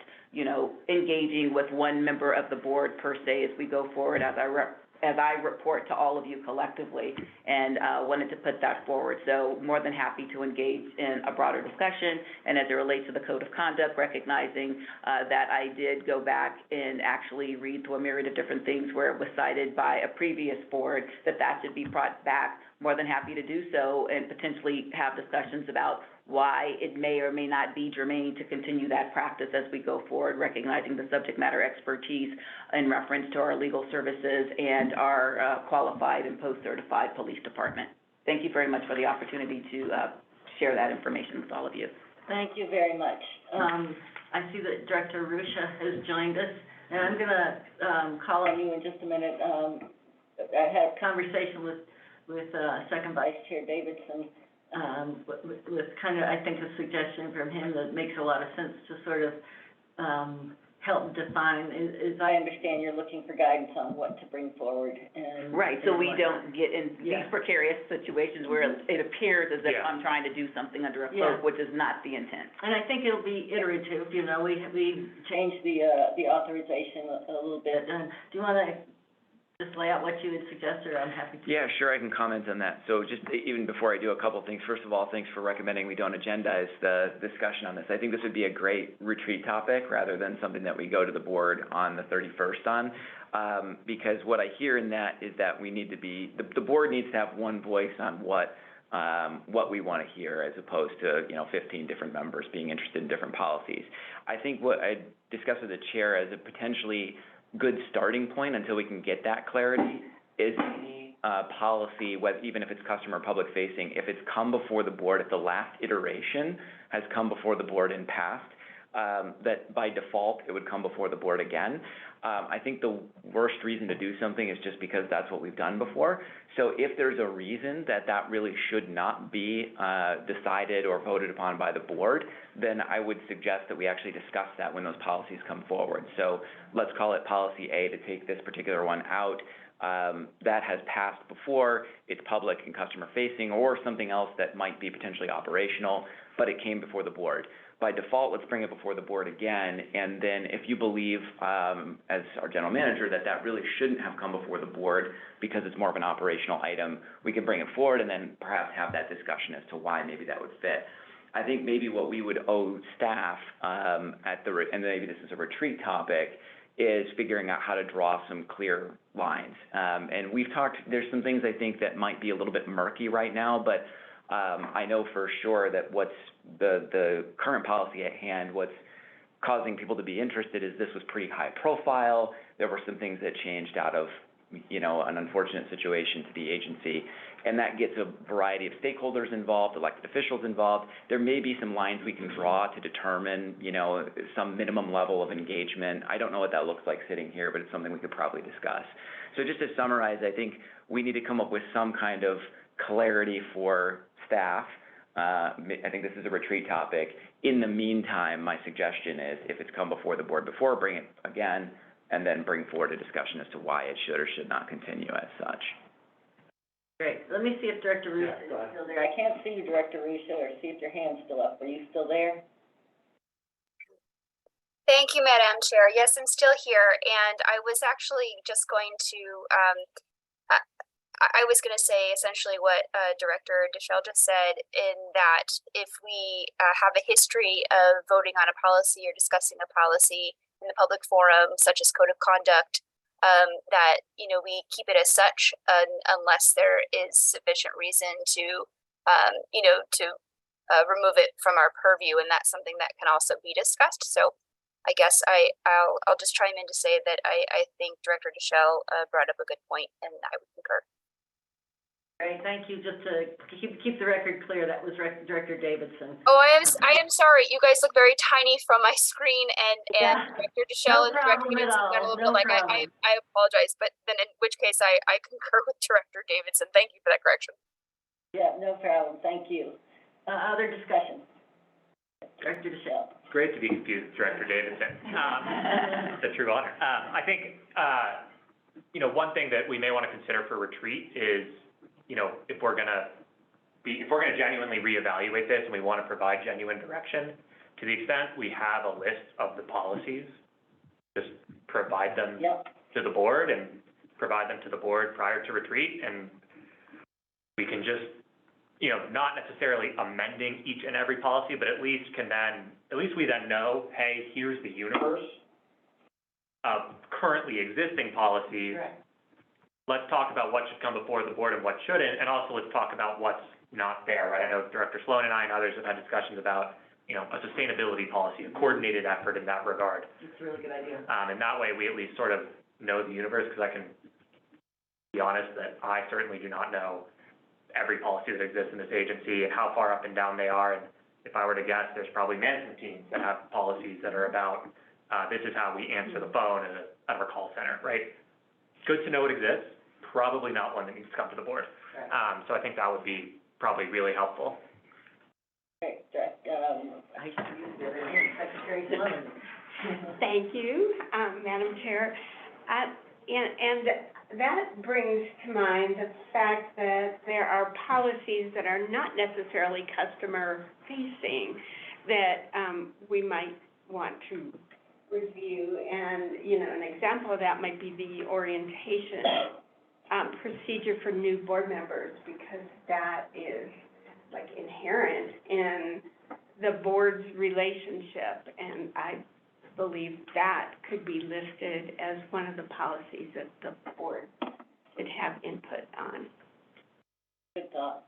engaging with one member of the board per se as we go forward as I report to all of you collectively, and wanted to put that forward. So more than happy to engage in a broader discussion, and as it relates to the code of conduct, recognizing that I did go back and actually read through a myriad of different things where it was cited by a previous board that should be brought back. More than happy to do so and potentially have discussions about why it may or may not be germane to continue that practice as we go forward, recognizing the subject matter expertise in reference to our legal services and our qualified and post-certified police department. Thank you very much for the opportunity to share that information with all of you. Thank you very much. I see that Director Rusha has joined us, and I'm gonna call on you in just a minute. I had a conversation with Second Vice Chair Davidson, with kind of, I think, a suggestion from him that makes a lot of sense to sort of help define, as I understand, you're looking for guidance on what to bring forward and. Right, so we don't get in these precarious situations where it appears as if Yeah. I'm trying to do something under a Yeah. cloak, which is not the intent. And I think it'll be iterative, we changed the authorization a little bit. And do you wanna just lay out what you would suggest, or I'm happy to? Yeah, sure, I can comment on that. So just even before I do, a couple things. First of all, thanks for recommending we don't agendize the discussion on this. I think this would be a great retreat topic rather than something that we go to the board on the 31st on. Because what I hear in that is that we need to be, the board needs to have one voice on what we want to hear, as opposed to, 15 different members being interested in different policies. I think what I discussed with the chair as a potentially good starting point until we can get that clarity is any policy, even if it's customer or public facing, if it's come before the board at the last iteration, has come before the board in past, that by default it would come before the board again. I think the worst reason to do something is just because that's what we've done before. So if there's a reason that really should not be decided or voted upon by the board, then I would suggest that we actually discuss that when those policies come forward. So let's call it policy A to take this particular one out. That has passed before, it's public and customer facing, or something else that might be potentially operational, but it came before the board. By default, let's bring it before the board again, and then if you believe, as our general manager, that really shouldn't have come before the board because it's more of an operational item, we can bring it forward and then perhaps have that discussion as to why maybe that would fit. I think maybe what we would owe staff, and maybe this is a retreat topic, is figuring out how to draw some clear lines. And we've talked, there's some things I think that might be a little bit murky right now, but I know for sure that what's the current policy at hand, what's causing people to be interested is this was pretty high profile. There were some things that changed out of, an unfortunate situation to the agency, and that gets a variety of stakeholders involved, elected officials involved. There may be some lines we can draw to determine, some minimum level of engagement. I don't know what that looks like sitting here, but it's something we could probably discuss. So just to summarize, I think we need to come up with some kind of clarity for staff. I think this is a retreat topic. In the meantime, my suggestion is if it's come before the board before, bring it again, and then bring forward a discussion as to why it should or should not continue as such. Great. Let me see if Director Rusha is still there. I can't see you, Director Rusha, or see if your hand's still up. Are you still there? Thank you, Madam Chair. Yes, I'm still here, and I was actually just going to, I was going to say essentially what Director Deschel just said, in that if we have a history of voting on a policy or discussing a policy in the public forum, such as code of conduct, that, we keep it as such unless there is sufficient reason to, remove it from our purview, and that's something that can also be discussed. So I guess I'll just chime in to say that I think Director Deschel brought up a good point, and I would concur. Great, thank you. Just to keep the record clear, that was Director Davidson. Oh, I am sorry. You guys look very tiny from my screen, and Yeah. Director Deschel No and Director problem at Davidson all. got a little No bit like problem. I apologize, but then in which case I concur with Director Davidson. Thank you for that correction. Yeah, no problem. Thank you. Other discussion? Director Deschel. Great to be confused with Director Davidson. It's a true honor. I think, one thing that we may want to consider for retreat is, if we're gonna genuinely reevaluate this and we want to provide genuine direction, to the extent we have a list of the policies, just provide them Yep. to the board and provide them to the board prior to retreat, and we can just, not necessarily amending each and every policy, but at least we then know, hey, here's the universe of currently existing policies. Correct. Let's talk about what should come before the board and what shouldn't, and also let's talk about what's not there, right? I know Director Sloan and I and others have had discussions about, a sustainability policy, a coordinated effort in that regard. It's a really good idea. And that way we at least sort of know the universe, because I can be honest that I certainly do not know every policy that exists in this agency and how far up and down they are. And if I were to guess, there's probably management teams that have policies that are about, this is how we answer the phone at our call center, right? Good to know it exists, probably not one that needs to come to the board. Right. So I think that would be probably really helpful. Great, Secretary Sloan. Thank you, Madam Chair. And that brings to mind the fact that there are policies that are not necessarily customer-facing that we might want to review. And, an example of that might be the orientation procedure for new board members, because that is like inherent in the board's relationship, and I believe that could be listed as one of the policies that the board should have input on. Good thought.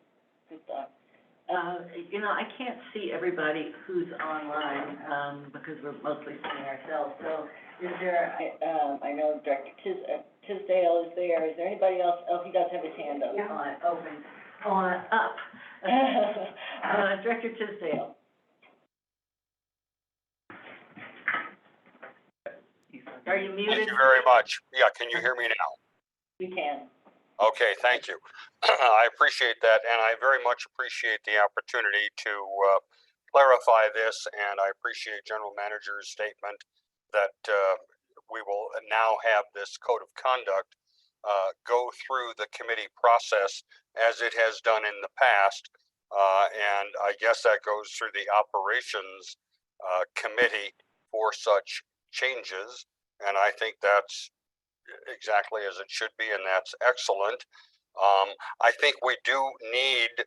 I can't see everybody who's online, because we're mostly seeing ourselves. So is there, I know Director Tisdale is there. Is there anybody else? Oh, he does have his hand up. Yeah. Up. Director Tisdale. Are you muted? Thank you very much. Yeah, can you hear me now? We can. Okay, thank you. I appreciate that, and I very much appreciate the opportunity to clarify this, and I appreciate General Manager's statement that we will now have this code of conduct go through the committee process as it has done in the past, and I guess that goes through the operations committee for such changes, and I think that's exactly as it should be, and that's excellent. I think we do need,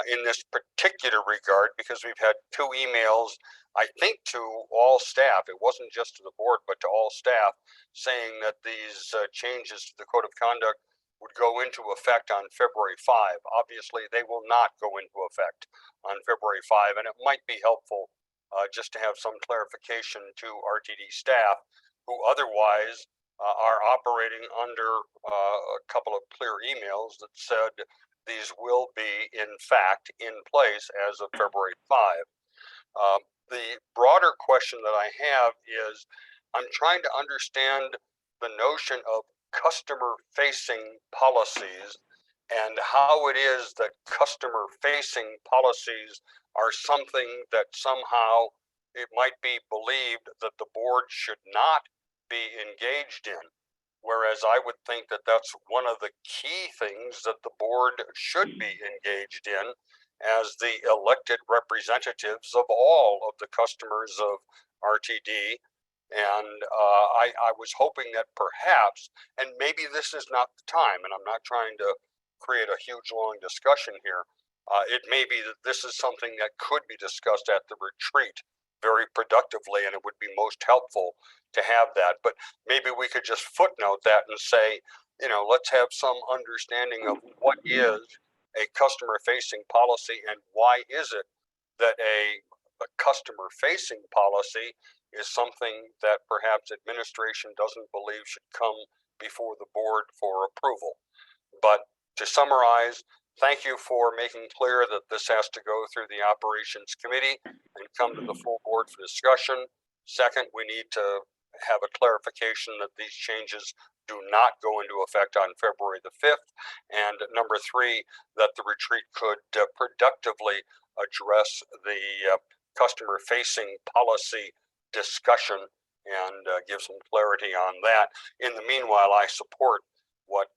in this particular regard, because we've had 2 emails, I think to all staff, it wasn't just to the board, but to all staff, saying that these changes to the Code of Conduct would go into effect on February 5. Obviously, they will not go into effect on February 5, and it might be helpful just to have some clarification to RTD staff who otherwise are operating under a couple of clear emails that said these will be, in fact, in place as of February 5. The broader question that I have is, I'm trying to understand the notion of customer-facing policies and how it is that customer-facing policies are something that somehow it might be believed that the board should not be engaged in, whereas I would think that that's one of the key things that the board should be engaged in as the elected representatives of all of the customers of RTD. And I was hoping that perhaps, and maybe this is not the time, and I'm not trying to create a huge long discussion here, it may be that this is something that could be discussed at the retreat very productively, and it would be most helpful to have that. But maybe we could just footnote that and say, let's have some understanding of what is a customer-facing policy and why is it that a customer-facing policy is something that perhaps administration doesn't believe should come before the board for approval. But to summarize, thank you for making clear that this has to go through the operations committee and come to the full board for discussion. Second, we need to have a clarification that these changes do not go into effect on February the 5th. And number three, that the retreat could productively address the customer-facing policy discussion and give some clarity on that. In the meanwhile, I support what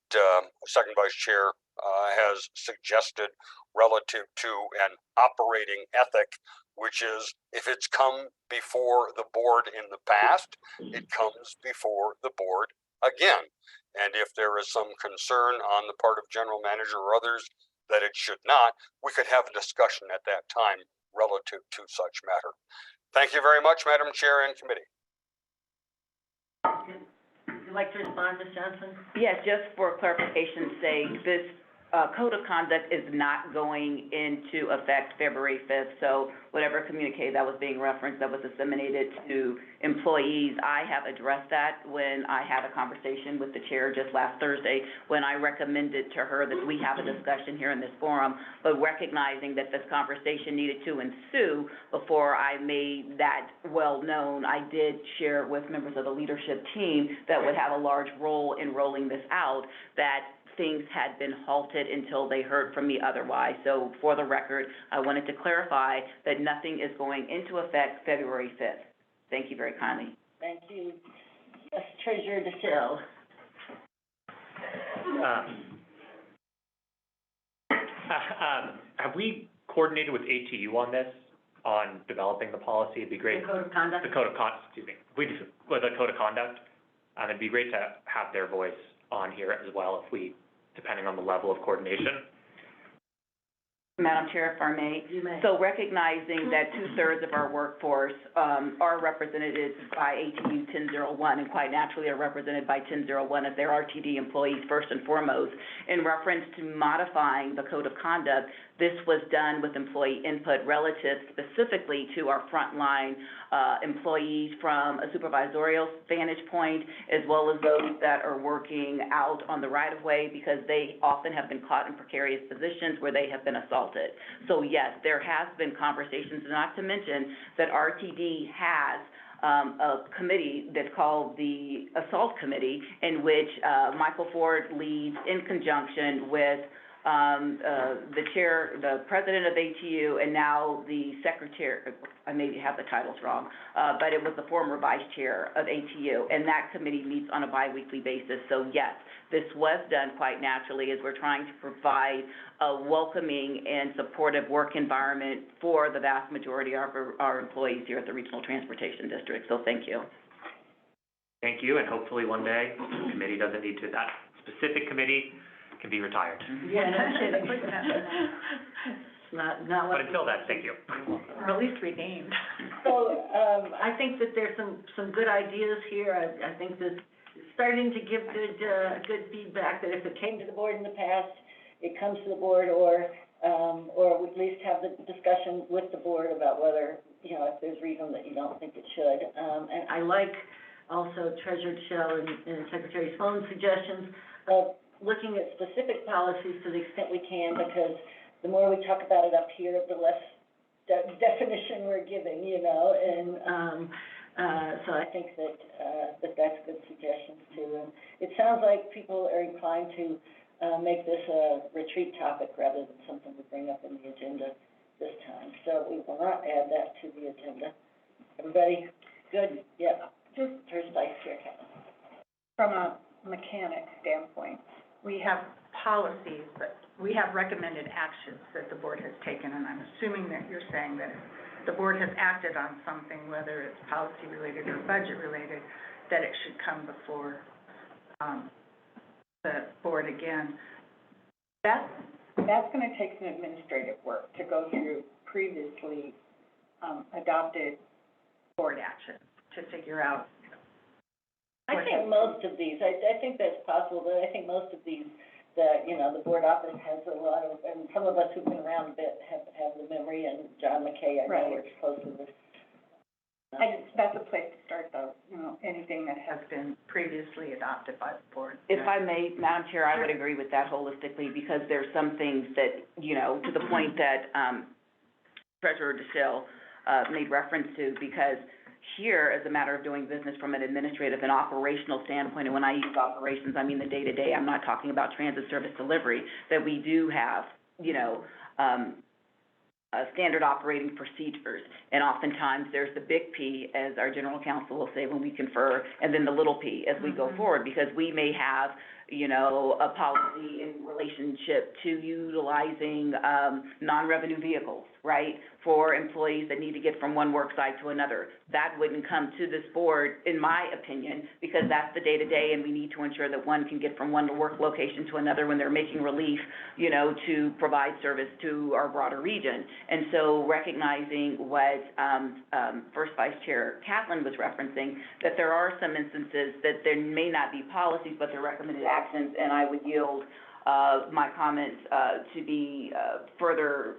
Second Vice Chair has suggested relative to an operating ethic, which is if it's come before the board in the past, it comes before the board again. And if there is some concern on the part of general manager or others that it should not, we could have a discussion at that time relative to such matter. Thank you very much, Madam Chair and committee. Would you like to respond, Ms. Johnson? Yes, just for clarification's sake, this code of conduct is not going into effect February 5th. So whatever communique that was being referenced that was disseminated to employees, I have addressed that when I had a conversation with the chair just last Thursday, when I recommended to her that we have a discussion here in this forum, but recognizing that this conversation needed to ensue before I made that well known, I did share with members of the leadership team that would have a large role in rolling this out, that things had been halted until they heard from me otherwise. So for the record, I wanted to clarify that nothing is going into effect February 5th. Thank you very kindly. Thank you. Yes, Treasurer DeShill. Have we coordinated with ATU on this, on developing the policy? It'd be great. The code of conduct? The code of excuse me. With the code of conduct, it'd be great to have their voice on here as well, if we, depending on the level of coordination. Madam Chair, if I may. You may. So recognizing that 2/3 of our workforce are represented by ATU 1001 and quite naturally are represented by 1001 as their RTD employees first and foremost, in reference to modifying the code of conduct, this was done with employee input relative specifically to our frontline employees from a supervisorial vantage point, as well as those that are working out on the right-of-way, because they often have been caught in precarious positions where they have been assaulted. So yes, there has been conversations, not to mention that RTD has a committee that's called the Assault Committee, in which Michael Ford leads in conjunction with the chair, the president of ATU, and now the secretary, I maybe have the titles wrong, but it was the former vice chair of ATU, and that committee meets on a biweekly basis. So yes, this was done quite naturally as we're trying to provide a welcoming and supportive work environment for the vast majority of our employees here at the Regional Transportation District. So thank you. Thank you, and hopefully one day, the committee doesn't need to, that specific committee can be retired. Yeah, no kidding. Not what. But until then, thank you. Or at least renamed. So, I think that there's some good ideas here. I think that it's starting to give good feedback, that if it came to the board in the past, it comes to the board, or at least have the discussion with the board about whether, you know, if there's reason that you don't think it should. And I like also Treasurer DeShill and Secretary Sloan's suggestions of looking at specific policies to the extent we can, because the more we talk about it up here, the less definition we're giving, you know, and so I think that that's good suggestions too. And it sounds like people are inclined to make this a retreat topic rather than something to bring up in the agenda this time. So we will not add that to the agenda. Everybody good? Yeah. Just first Vice Chair. From a mechanic standpoint, we have policies, but we have recommended actions that the board has taken, and I'm assuming that you're saying that if the board has acted on something, whether it's policy related or budget related, that it should come before the board again. That's gonna take some administrative work to go through previously adopted board actions to figure out. I think most of these, I think that's possible, but I think most of these, the board office has a lot of, and some of us who've been around a bit have the memory, and John McKay, I know, works closely with That's a place to start though, you know, anything that has been previously adopted by the board. If I may, Madam Chair, I would agree with that holistically, because there's some things that, you know, to the point that, Treasurer DeShill, made reference to, because here, as a matter of doing business from an administrative and operational standpoint, and when I use operations, I mean the day-to-day, I'm not talking about transit service delivery, that we do have, you know, standard operating procedures. And oftentimes, there's the big P, as our general counsel will say when we confer, and then the little p as we go forward, because we may have, you know, a policy in relationship to utilizing, non-revenue vehicles, right, for employees that need to get from one work site to another. That wouldn't come to this board, in my opinion, because that's the day-to-day, and we need to ensure that one can get from one work location to another when they're making relief, you know, to provide service to our broader region. And so recognizing what, First Vice Chair Kaplan was referencing, that there are some instances that there may not be policies, but they're recommended actions, and I would yield, my comments, to be, further,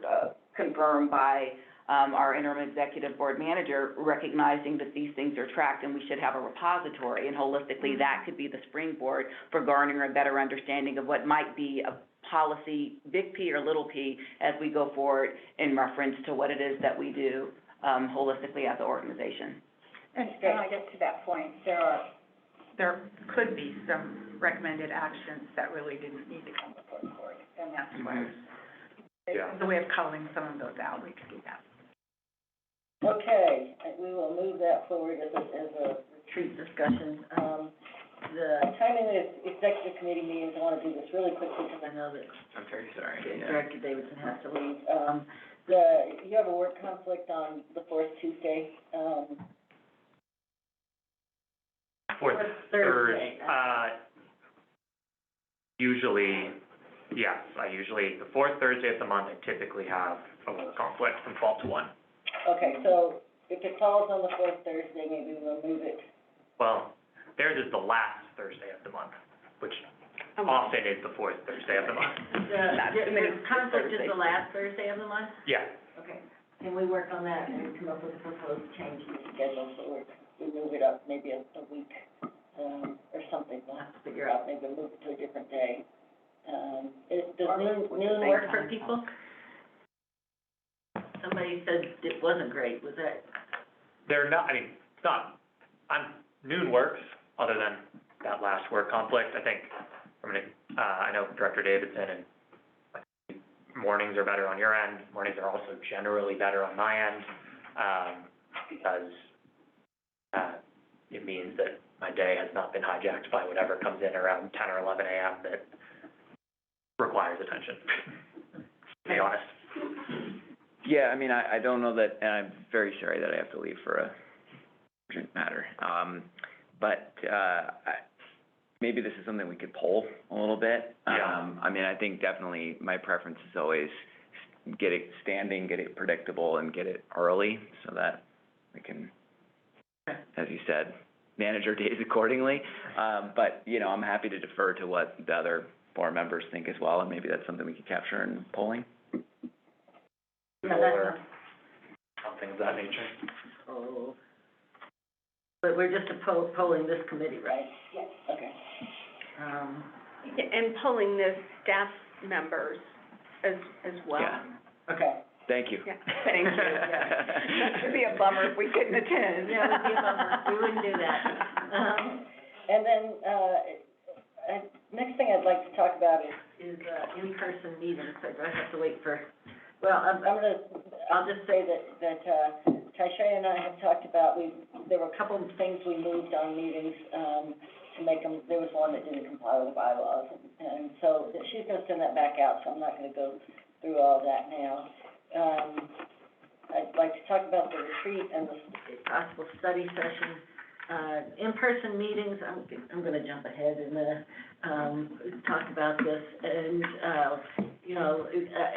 confirmed by, our interim executive board manager, recognizing that these things are tracked and we should have a repository, and holistically, that could be the springboard for garnering a better understanding of what might be a policy, big P or little p, as we go forward in reference to what it is that we do, holistically as an organization. And I guess to that point, there could be some recommended actions that really didn't need to come before the board, and that's why Yeah. the way of culling some of those out, we could do that. Okay, we will move that forward as a retreat discussion. The timing of executive committee meetings, I want to do this really quickly because I know that I'm very sorry, Director Davidson has to leave. You have a work conflict on the fourth Tuesday, Fourth Thursday. Usually, yes, the fourth Thursday of the month, I typically have a work conflict from 12 to 1. Okay, so if it falls on the fourth Thursday, maybe we'll move it. Well, theirs is the last Thursday of the month, which often is the fourth Thursday of the month. The conflict is the last Thursday of the month? Yeah. Okay, can we work on that and come up with a proposed change in the schedule, so we move it up maybe a week, or something, we'll have to figure out, maybe move it to a different day. Does noon work for people? Somebody said it wasn't great, was that? They're not, I mean, it's not, noon works, other than that last work conflict. I think, I know Director Davidson and mornings are better on your end. Mornings are also generally better on my end, because, it means that my day has not been hijacked by whatever comes in around 10 or 11 a.m. that requires attention, to be honest. Yeah, I mean, I don't know that, and I'm very sorry that I have to leave for a urgent matter. But maybe this is something we could poll a little bit. Yeah. I mean, I think definitely my preference is always get it standing, get it predictable, and get it early so that we can, as you said, manage our days accordingly. But, you know, I'm happy to defer to what the other board members think as well, and maybe that's something we could capture in polling. Yeah, Or something of that nature. Oh. But we're just polling this committee, right? Yes. Okay. And polling the staff members as well. Yeah. Okay. Thank you. Yeah, thank you, yeah. It'd be a bummer if we couldn't attend. Yeah, it would be a bummer, we wouldn't do that. And then, next thing I'd like to talk about is in-person meetings, so do I have to wait for, well, I'll just say that Taisha and I have talked about, there were a couple of things we moved on meetings, to make them, there was one that didn't comply with the bylaws, and so she's gonna send that back out, so I'm not gonna go through all that now. I'd like to talk about the retreat and the possible study session. In-person meetings, I'm gonna jump ahead and, talk about this, and, you know,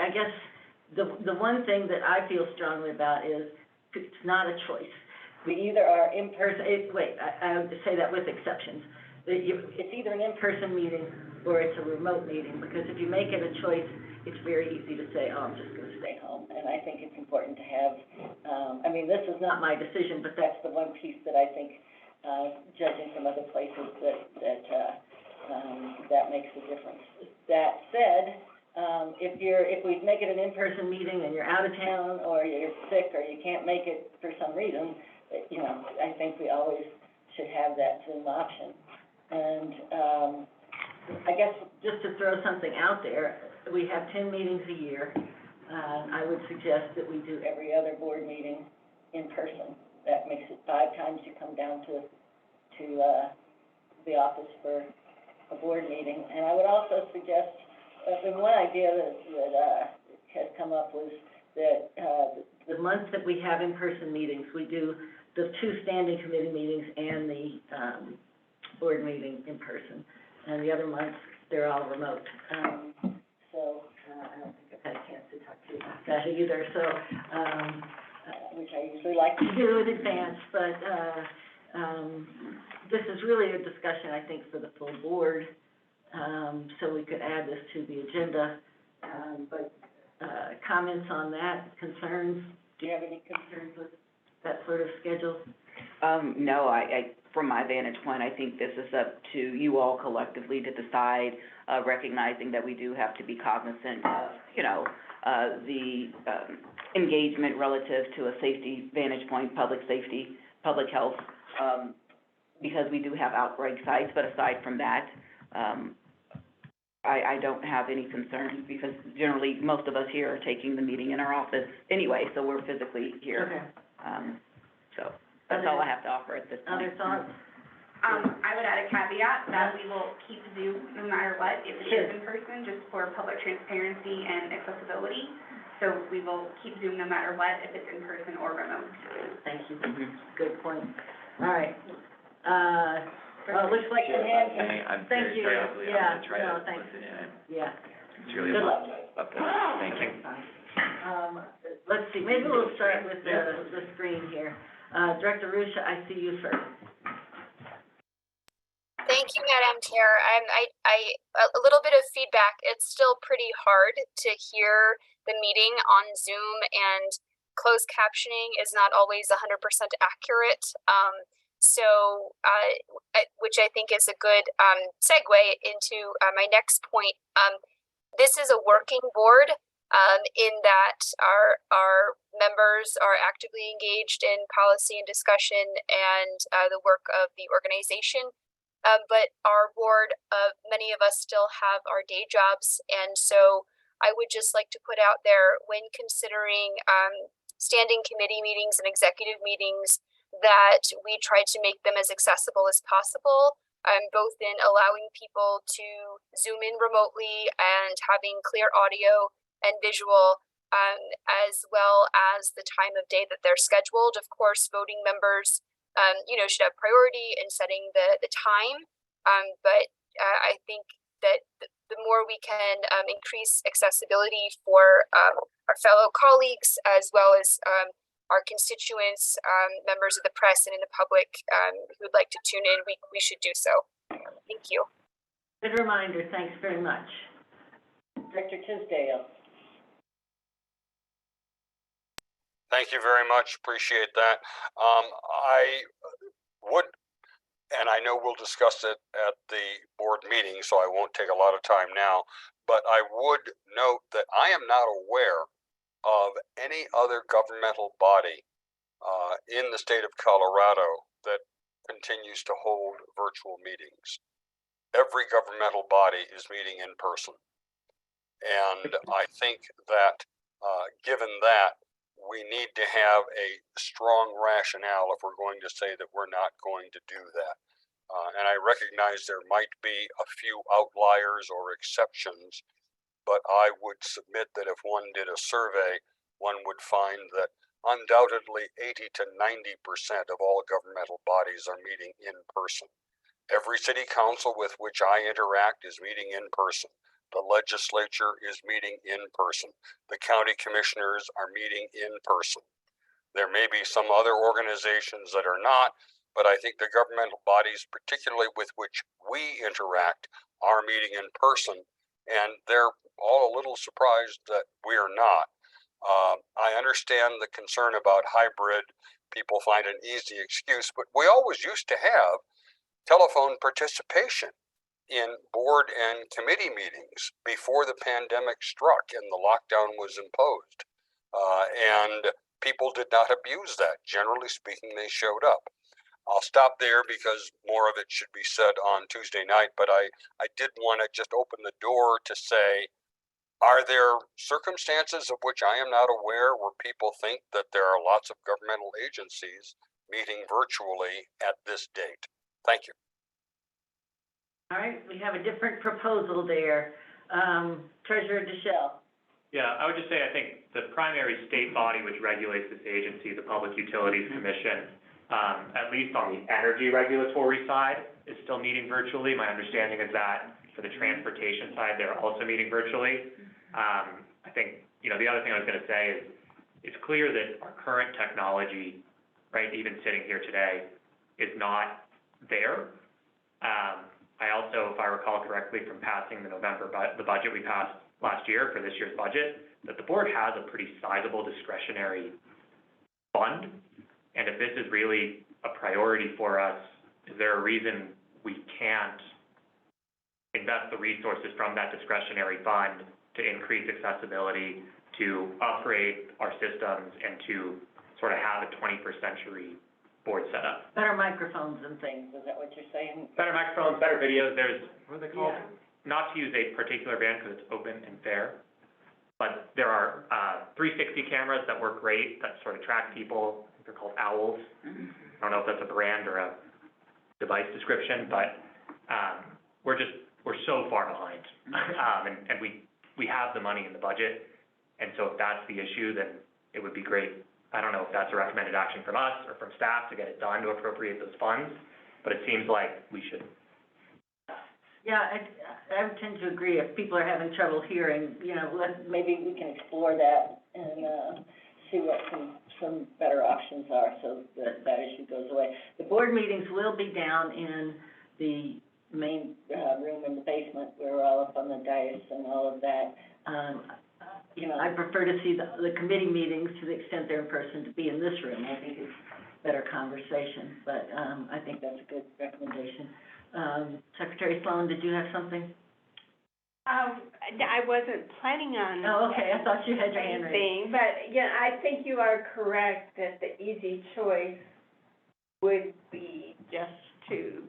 I guess the one thing that I feel strongly about is it's not a choice. We either are in-person, I would say that with exceptions. It's either an in-person meeting or it's a remote meeting, because if you make it a choice, it's very easy to say, oh, I'm just gonna stay home. And I think it's important to have, I mean, this is not my decision, but that's the one piece that I think, judging from other places, that makes a difference. That said, if we make it an in-person meeting and you're out of town, or you're sick, or you can't make it for some reason, you know, I think we always should have that Zoom option. And, I guess, just to throw something out there, we have 10 meetings a year. I would suggest that we do every other board meeting in person. That makes it 5 times you come down to the office for a board meeting. And I would also suggest, and one idea that has come up was that, the months that we have in-person meetings, we do the 2 standing committee meetings and the, board meeting in person. And the other months, they're all remote. I don't think I've had a chance to talk to you about that either, so, which I usually like to do in advance, but, this is really a discussion, I think, for the full board, so we could add this to the agenda. But, comments on that, concerns? Do you have any concerns with that sort of schedule? No, I, from my vantage point, I think this is up to you all collectively to decide, recognizing that we do have to be cognizant of, you know, the, engagement relative to a safety vantage point, public safety, public health, because we do have outbreak sites, but aside from that, I don't have any concerns, because generally, most of us here are taking the meeting in our office anyway, so we're physically here. Okay. So, that's all I have to offer at this point. Other thoughts? I would add a caveat that we will keep Zoom no matter what, if it is in person, just for public transparency and accessibility. So we will keep Zoom no matter what, if it's in person or remote. Thank you. Good point. All right. Well, it looks like the hand, I'm thank very you. sorry, I'm Yeah, gonna try no, to thanks. listen in. Yeah. It's really Good luck. up there. Thank you. Let's see, maybe we'll start with the screen here. Director Rusha, I see you first. Thank you, Madam Chair. A little bit of feedback. It's still pretty hard to hear the meeting on Zoom, and closed captioning is not always 100% accurate. Which I think is a good segue into my next point. This is a working board, in that our members are actively engaged in policy and discussion and the work of the organization. But our board, many of us still have our day jobs, and so I would just like to put out there, when considering standing committee meetings and executive meetings, that we try to make them as accessible as possible, both in allowing people to Zoom in remotely and having clear audio and visual, as well as the time of day that they're scheduled. Of course, voting members, should have priority in setting the time. But I think that the more we can increase accessibility for our fellow colleagues, as well as our constituents, members of the press, and in the public who would like to tune in, we should do so. Thank you. Good reminder, thanks very much. Director Tisdale. Thank you very much, appreciate that. I would, and I know we'll discuss it at the board meeting, so I won't take a lot of time now, but I would note that I am not aware of any other governmental body in the state of Colorado that continues to hold virtual meetings. Every governmental body is meeting in person. And I think that given that, we need to have a strong rationale if we're going to say that we're not going to do that. And I recognize there might be a few outliers or exceptions, but I would submit that if one did a survey, one would find that undoubtedly 80 to 90% of all governmental bodies are meeting in person. Every city council with which I interact is meeting in person. The legislature is meeting in person. The county commissioners are meeting in person. There may be some other organizations that are not, but I think the governmental bodies, particularly with which we interact, are meeting in person. And they're all a little surprised that we're not. I understand the concern about hybrid. People find an easy excuse, but we always used to have telephone participation in board and committee meetings before the pandemic struck and the lockdown was imposed. And people did not abuse that. Generally speaking, they showed up. I'll stop there because more of it should be said on Tuesday night, but I did want to just open the door to say, are there circumstances of which I am not aware where people think that there are lots of governmental agencies meeting virtually at this date? Thank you. All right, we have a different proposal there. Treasurer Deschel. Yeah, I would just say, I think the primary state body which regulates this agency, the Public Utilities Commission, at least on the energy regulatory side, is still meeting virtually. My understanding is that for the transportation side, they're also meeting virtually. I think, the other thing I was gonna say is, it's clear that our current technology, right, even sitting here today, is not there. I also, if I recall correctly from passing the budget we passed last year for this year's budget, that the board has a pretty sizable discretionary fund. And if this is really a priority for us, is there a reason we can't invest the resources from that discretionary fund to increase accessibility, to upgrade our systems, and to sort of have a 21st century board setup? Better microphones and things, is that what you're saying? Better microphones, better videos, there's, what are they called? Yeah. Not to use a particular brand because it's open and fair, but there are 360 cameras that work great, that sort of track people. They're called Owls. I don't know if that's a brand or a device description, but we're so far behind. And we have the money in the budget, and so if that's the issue, then it would be great. I don't know if that's a recommended action from us or from staff to get it done to appropriate those funds, but it seems like we should. Yeah, I would tend to agree. If people are having trouble hearing, maybe we can explore that and see what some better options are so that issue goes away. The board meetings will be down in the main room in the basement where we're all up on the dais and all of that. I prefer to see the committee meetings, to the extent they're in person, to be in this room. I think it's better conversation, but I think that's a good recommendation. Secretary Sloan, did you have something? I wasn't planning on. Oh, okay, I thought you had your hand raised. anything, but, I think you are correct that the easy choice would be just to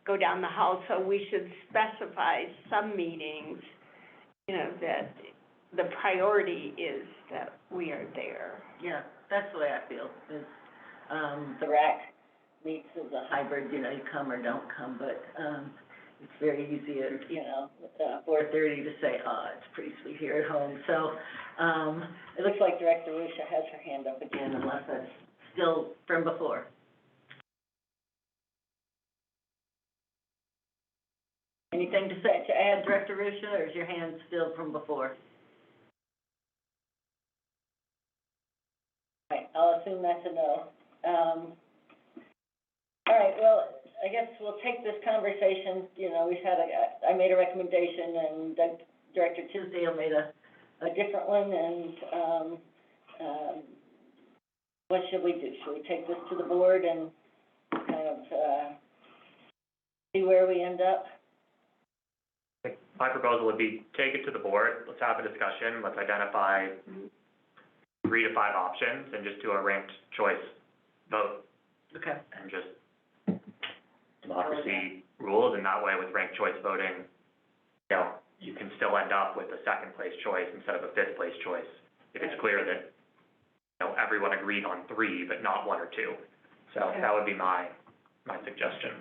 go down the hall. So we should specify some meetings, that the priority is that we are there. Yeah, that's the way I feel, is, the RAC meets as a hybrid, you come or don't come, but, it's very easy at, 4:30 to say, it's pretty sweet here at home. So, it looks like Director Rusha has her hand up again, unless that's still from before. Anything to add, Director Rusha, or is your hand still from before? All right, I'll assume that's a no. All right, well, I guess we'll take this conversation, I made a recommendation, and Director Tisdale made a different one, and, what should we do? Should we take this to the board and kind of, see where we end up? My proposal would be, take it to the board, let's have a discussion, let's identify 3 to 5 options, and just do a ranked choice vote. Okay. And just democracy rules, and that way with ranked choice voting, you can still end up with a second place choice instead of a fifth place choice, if it's clear that, everyone agreed on 3, but not 1 or 2. So that would be my suggestion.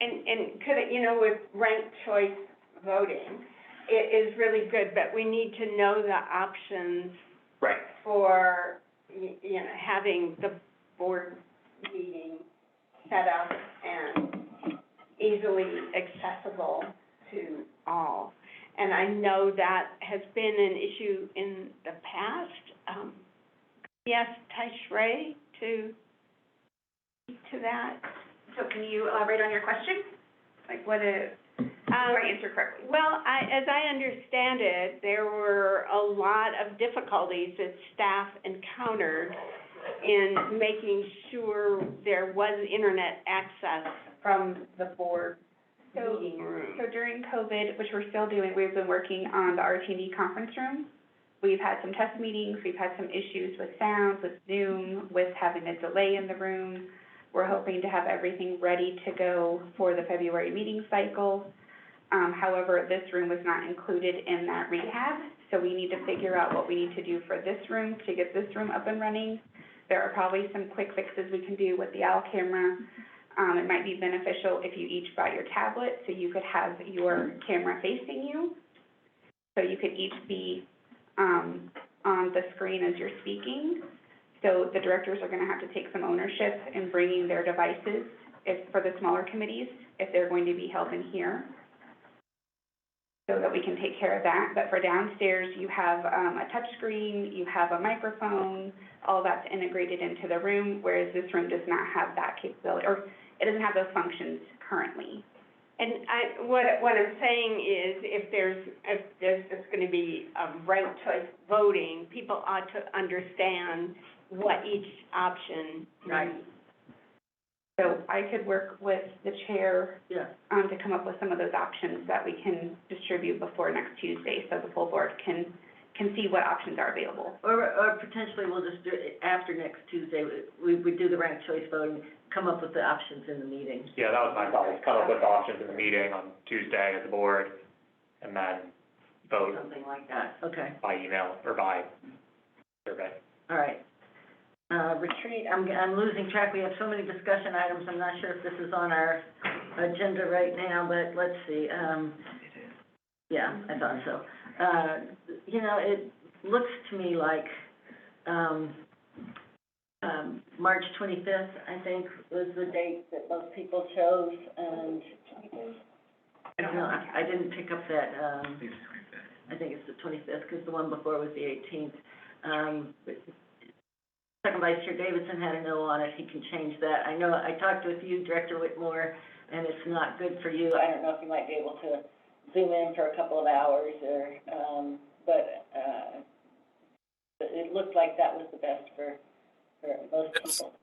And could it, with ranked choice voting, it is really good, but we need to know the options. Right. For, having the board meeting set up and easily accessible to all. And I know that has been an issue in the past. Yes, Tishray, to speak to that. So can you elaborate on your question? Like what Do I answer correctly? Well, as I understand it, there were a lot of difficulties that staff encountered in making sure there was internet access from the board So- meeting room. So during COVID, which we're still doing, we've been working on the RTD conference room. We've had some test meetings, we've had some issues with sound, with Zoom, with having a delay in the room. We're hoping to have everything ready to go for the February meeting cycle. However, this room was not included in that rehab, so we need to figure out what we need to do for this room to get this room up and running. There are probably some quick fixes we can do with the OWL camera. It might be beneficial if you each brought your tablet, so you could have your camera facing you. So you could each be, on the screen as you're speaking. So the directors are gonna have to take some ownership in bringing their devices, for the smaller committees, if they're going to be held in here, so that we can take care of that. But for downstairs, you have, a touch screen, you have a microphone, all that's integrated into the room, whereas this room does not have that capability, or it doesn't have those functions currently. And what I'm saying is, if there's just gonna be ranked choice voting, people ought to understand what each option Right. means. So I could work with the chair, Yeah. to come up with some of those options that we can distribute before next Tuesday, so the full board can see what options are available. Or potentially we'll just do it after next Tuesday, we do the ranked choice voting, come up with the options in the meeting. Yeah, that was my thought, was come up with options in the meeting on Tuesday as a board, and then vote Something like that, okay, by email or by survey. all right. Retreat, I'm losing track, we have so many discussion items, I'm not sure if this is on our agenda right now, but let's see, yeah, I thought so. You know, it looks to me like, March 25th, I think, was the date that most people chose, and, I didn't pick up that, I think it's the 25th, because the one before was the 18th. Second Vice Chair Davidson had a no on it, he can change that. I know, I talked with you, Director Whitmore, and it's not good for you. I don't know if you might be able to Zoom in for a couple of hours, or, but it looked like that was the best for most people.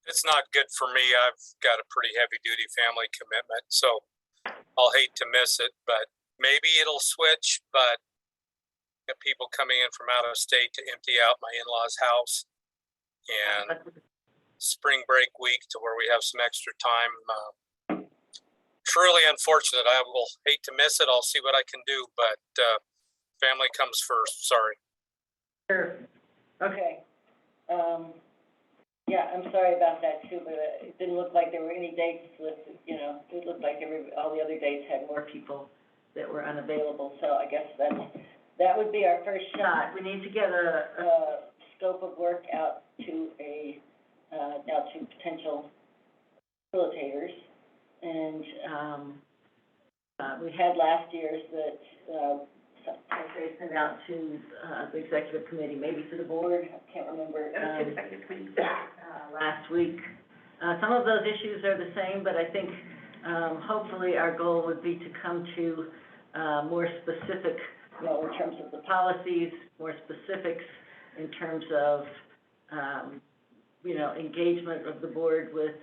It's not good for me. I've got a pretty heavy-duty family commitment, so I'll hate to miss it, but maybe it'll switch, but got people coming in from out of state to empty out my in-laws' house, and spring break week to where we have some extra time. Truly unfortunate. I will hate to miss it. I'll see what I can do, but family comes first. Sorry. Sure, okay. Yeah, I'm sorry about that too, but it didn't look like there were any dates listed, you know, it looked like all the other dates had more people that were unavailable, so I guess that would be our first shot. We need to get a scope of work out to now to potential facilitators, and, we had last year's that, Secretary sent out to, the executive committee, maybe to the board, I can't remember. That was to the executive committee. Last week. Some of those issues are the same, but I think, hopefully our goal would be to come to, more specific, you know, in terms of the policies, more specifics in terms of, you know, engagement of the board with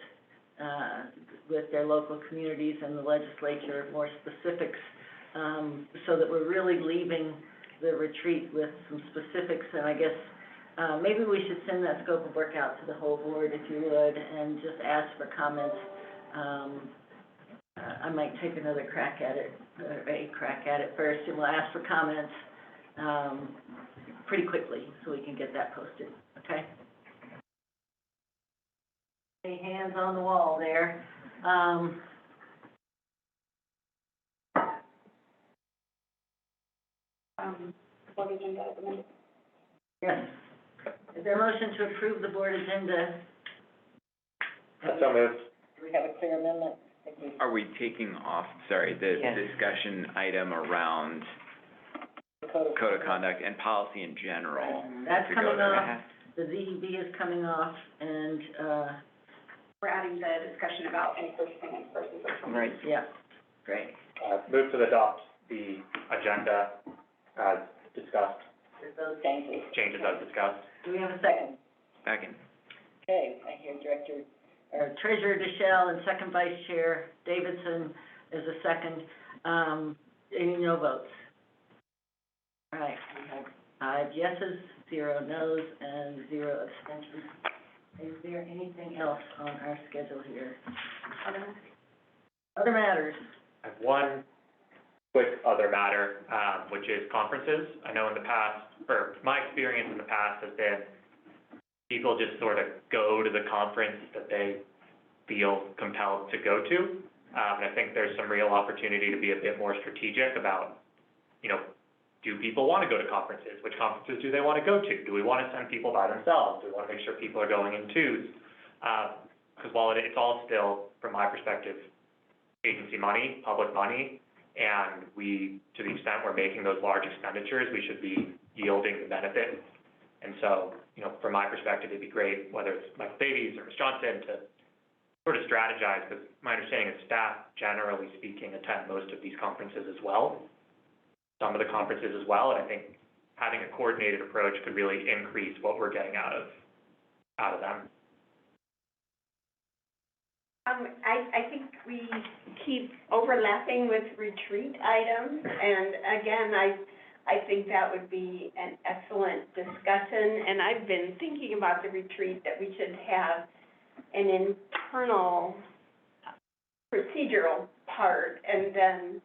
their local communities and the legislature, more specifics, so that we're really leaving the retreat with some specifics. And I guess, maybe we should send that scope of work out to the whole board, if you would, and just ask for comments. I might take another crack at it, a crack at it first, and we'll ask for comments, pretty quickly, so we can get that posted, okay? Any hands on the wall there? Board agenda at the minute. Yes. Is there a motion to approve the board agenda? So moved. Do we have a clear amendment? Are we taking off, the discussion item around code of conduct and policy in general? That's to go coming to off, that? the ZEB is coming off, and, We're adding the discussion about in-person and versus virtual. Right. yeah, great. Move to adopt the agenda as discussed, With those changes. changes as discussed. Do we have a second? Second. Okay, I hear Treasurer Deschel and second Vice Chair Davidson is a second. Any no votes? All right, we have 5 yeses, 0 noes, and 0 abstentions. Is there anything else on our schedule here? Other matters? I have one quick other matter, which is conferences. I know in the past, or my experience in the past has been people just sort of go to the conference that they feel compelled to go to. And I think there's some real opportunity to be a bit more strategic about, do people want to go to conferences? Which conferences do they want to go to? Do we want to send people by themselves? Do we want to make sure people are going in twos? Because while it's all still, from my perspective, agency money, public money, and we, to the extent we're making those large expenditures, we should be yielding the benefit. And so, from my perspective, it'd be great, whether it's Michael Davies or Ms. Johnson, to sort of strategize, because my understanding is staff, generally speaking, attend most of these conferences as well, some of the conferences as well, and I think having a coordinated approach could really increase what we're getting out of them. I think we keep overlapping with retreat items, and again, I think that would be an excellent discussion, and I've been thinking about the retreat, that we should have an internal procedural part, and then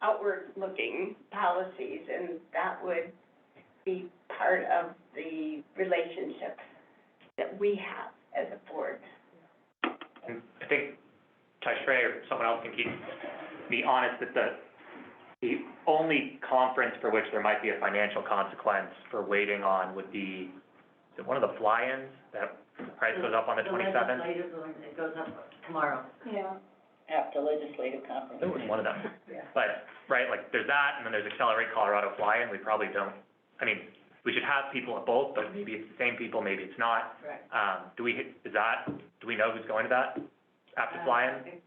outward-looking policies, and that would be part of the relationships that we have as a board. And I think Tyshree or someone else can keep me honest that the only conference for which there might be a financial consequence for waiting on would be, is it one of the fly-ins that the price goes up on the 27th? The legislative one, it goes up tomorrow. Yeah. After legislative conference. It was one of them. Yeah. But, right, like, there's that, and then there's Accelerate Colorado fly-in. We probably don't, we should have people at both, but maybe it's the same people, maybe it's not. Correct. Do we know who's going to that after fly-in?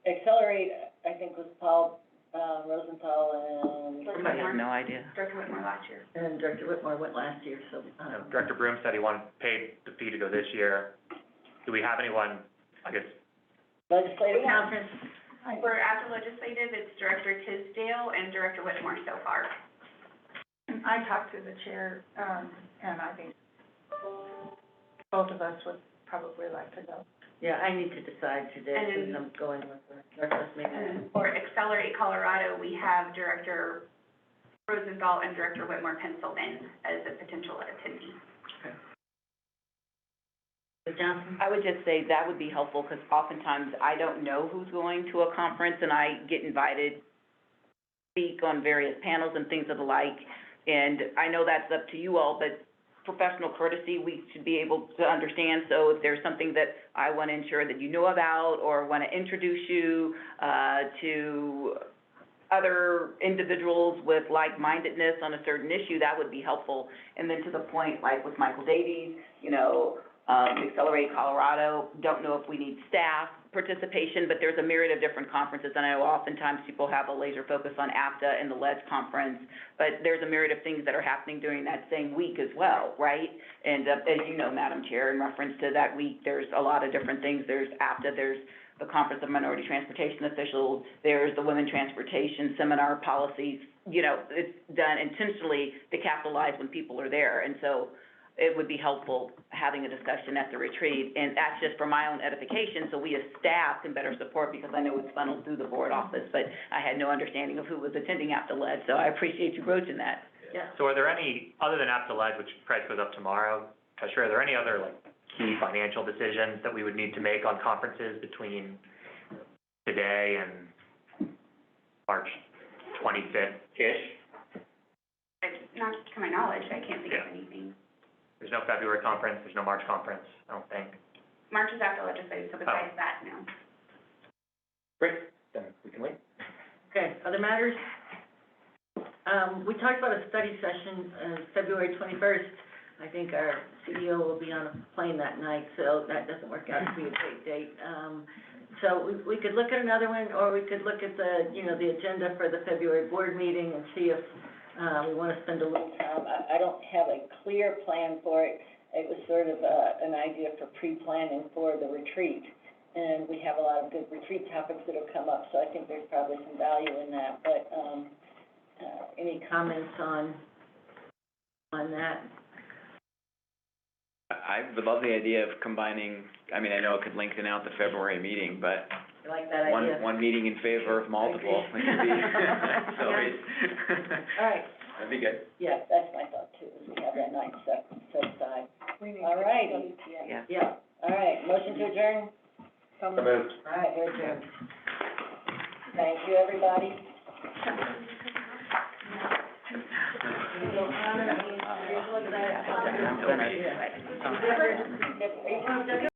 Accelerate, I think, was Paul, Rosenthal and. I have no idea. Director Whitmore last year. And Director Whitmore went last year, so, Director Broom said he paid the fee to go this year. Do we have anyone, I guess? legislative conference. For after legislative, it's Director Tisdale and Director Whitmore so far. I talked to the chair, and I think both of us would probably like to go. Yeah, I need to decide today, And then- since I'm going with the Northwest Maine. And for Accelerate Colorado, we have Director Rosenthal and Director Whitmore penciled in as a potential attendee. Ms. Johnson? I would just say that would be helpful, because oftentimes I don't know who's going to a conference, and I get invited to speak on various panels and things of the like, and I know that's up to you all, but professional courtesy, we should be able to understand. So if there's something that I want to ensure that you know about, or want to introduce you to other individuals with like-mindedness on a certain issue, that would be helpful. And then to the point, like with Michael Davies, Accelerate Colorado, don't know if we need staff participation, but there's a myriad of different conferences, and I know oftentimes people have a laser focus on APTA and the LEDS conference, but there's a myriad of things that are happening during that same week as well, right? And as you know, Madam Chair, in reference to that week, there's a lot of different things. There's APTA, there's the Conference of Minority Transportation Officials, there's the Women Transportation Seminar Policies. It's done intentionally to capitalize when people are there, and so it would be helpful having a discussion at the retreat, and that's just for my own edification, so we as staff can better support, because I know it's funneled through the board office, but I had no understanding of who was attending APTA-LED, so I appreciate you broaching that. Yeah. So are there any, other than APTA-LED, which price goes up tomorrow, Tyshree, are there any other, key financial decisions that we would need to make on conferences between today and March 25th-ish? Not to my knowledge, I can't think of anything. There's no February conference, there's no March conference, I don't think. March is after legislative, so besides that, no. Great, then we can wait. Okay, other matters? We talked about a study session, February 21st. I think our CEO will be on a plane that night, so that doesn't work out to be a great date. So we could look at another one, or we could look at the, you know, the agenda for the February board meeting and see if, we wanna spend a little time. I don't have a clear plan for it. It was sort of an idea for pre-planning for the retreat. And we have a lot of good retreat topics that have come up, so I think there's probably some value in that. But, any comments on that? I would love the idea of combining, I mean, I know it could lengthen out the February meeting, but You like that idea? one meeting in favor of multiple, it could be, so it's, All right, that'd be good. yeah, that's my thought too, is we have that night set aside. All righty. Yeah. Yeah, all right, motion to adjourn? So moved. All right, we're adjourned. Thank you, everybody. I'm gonna,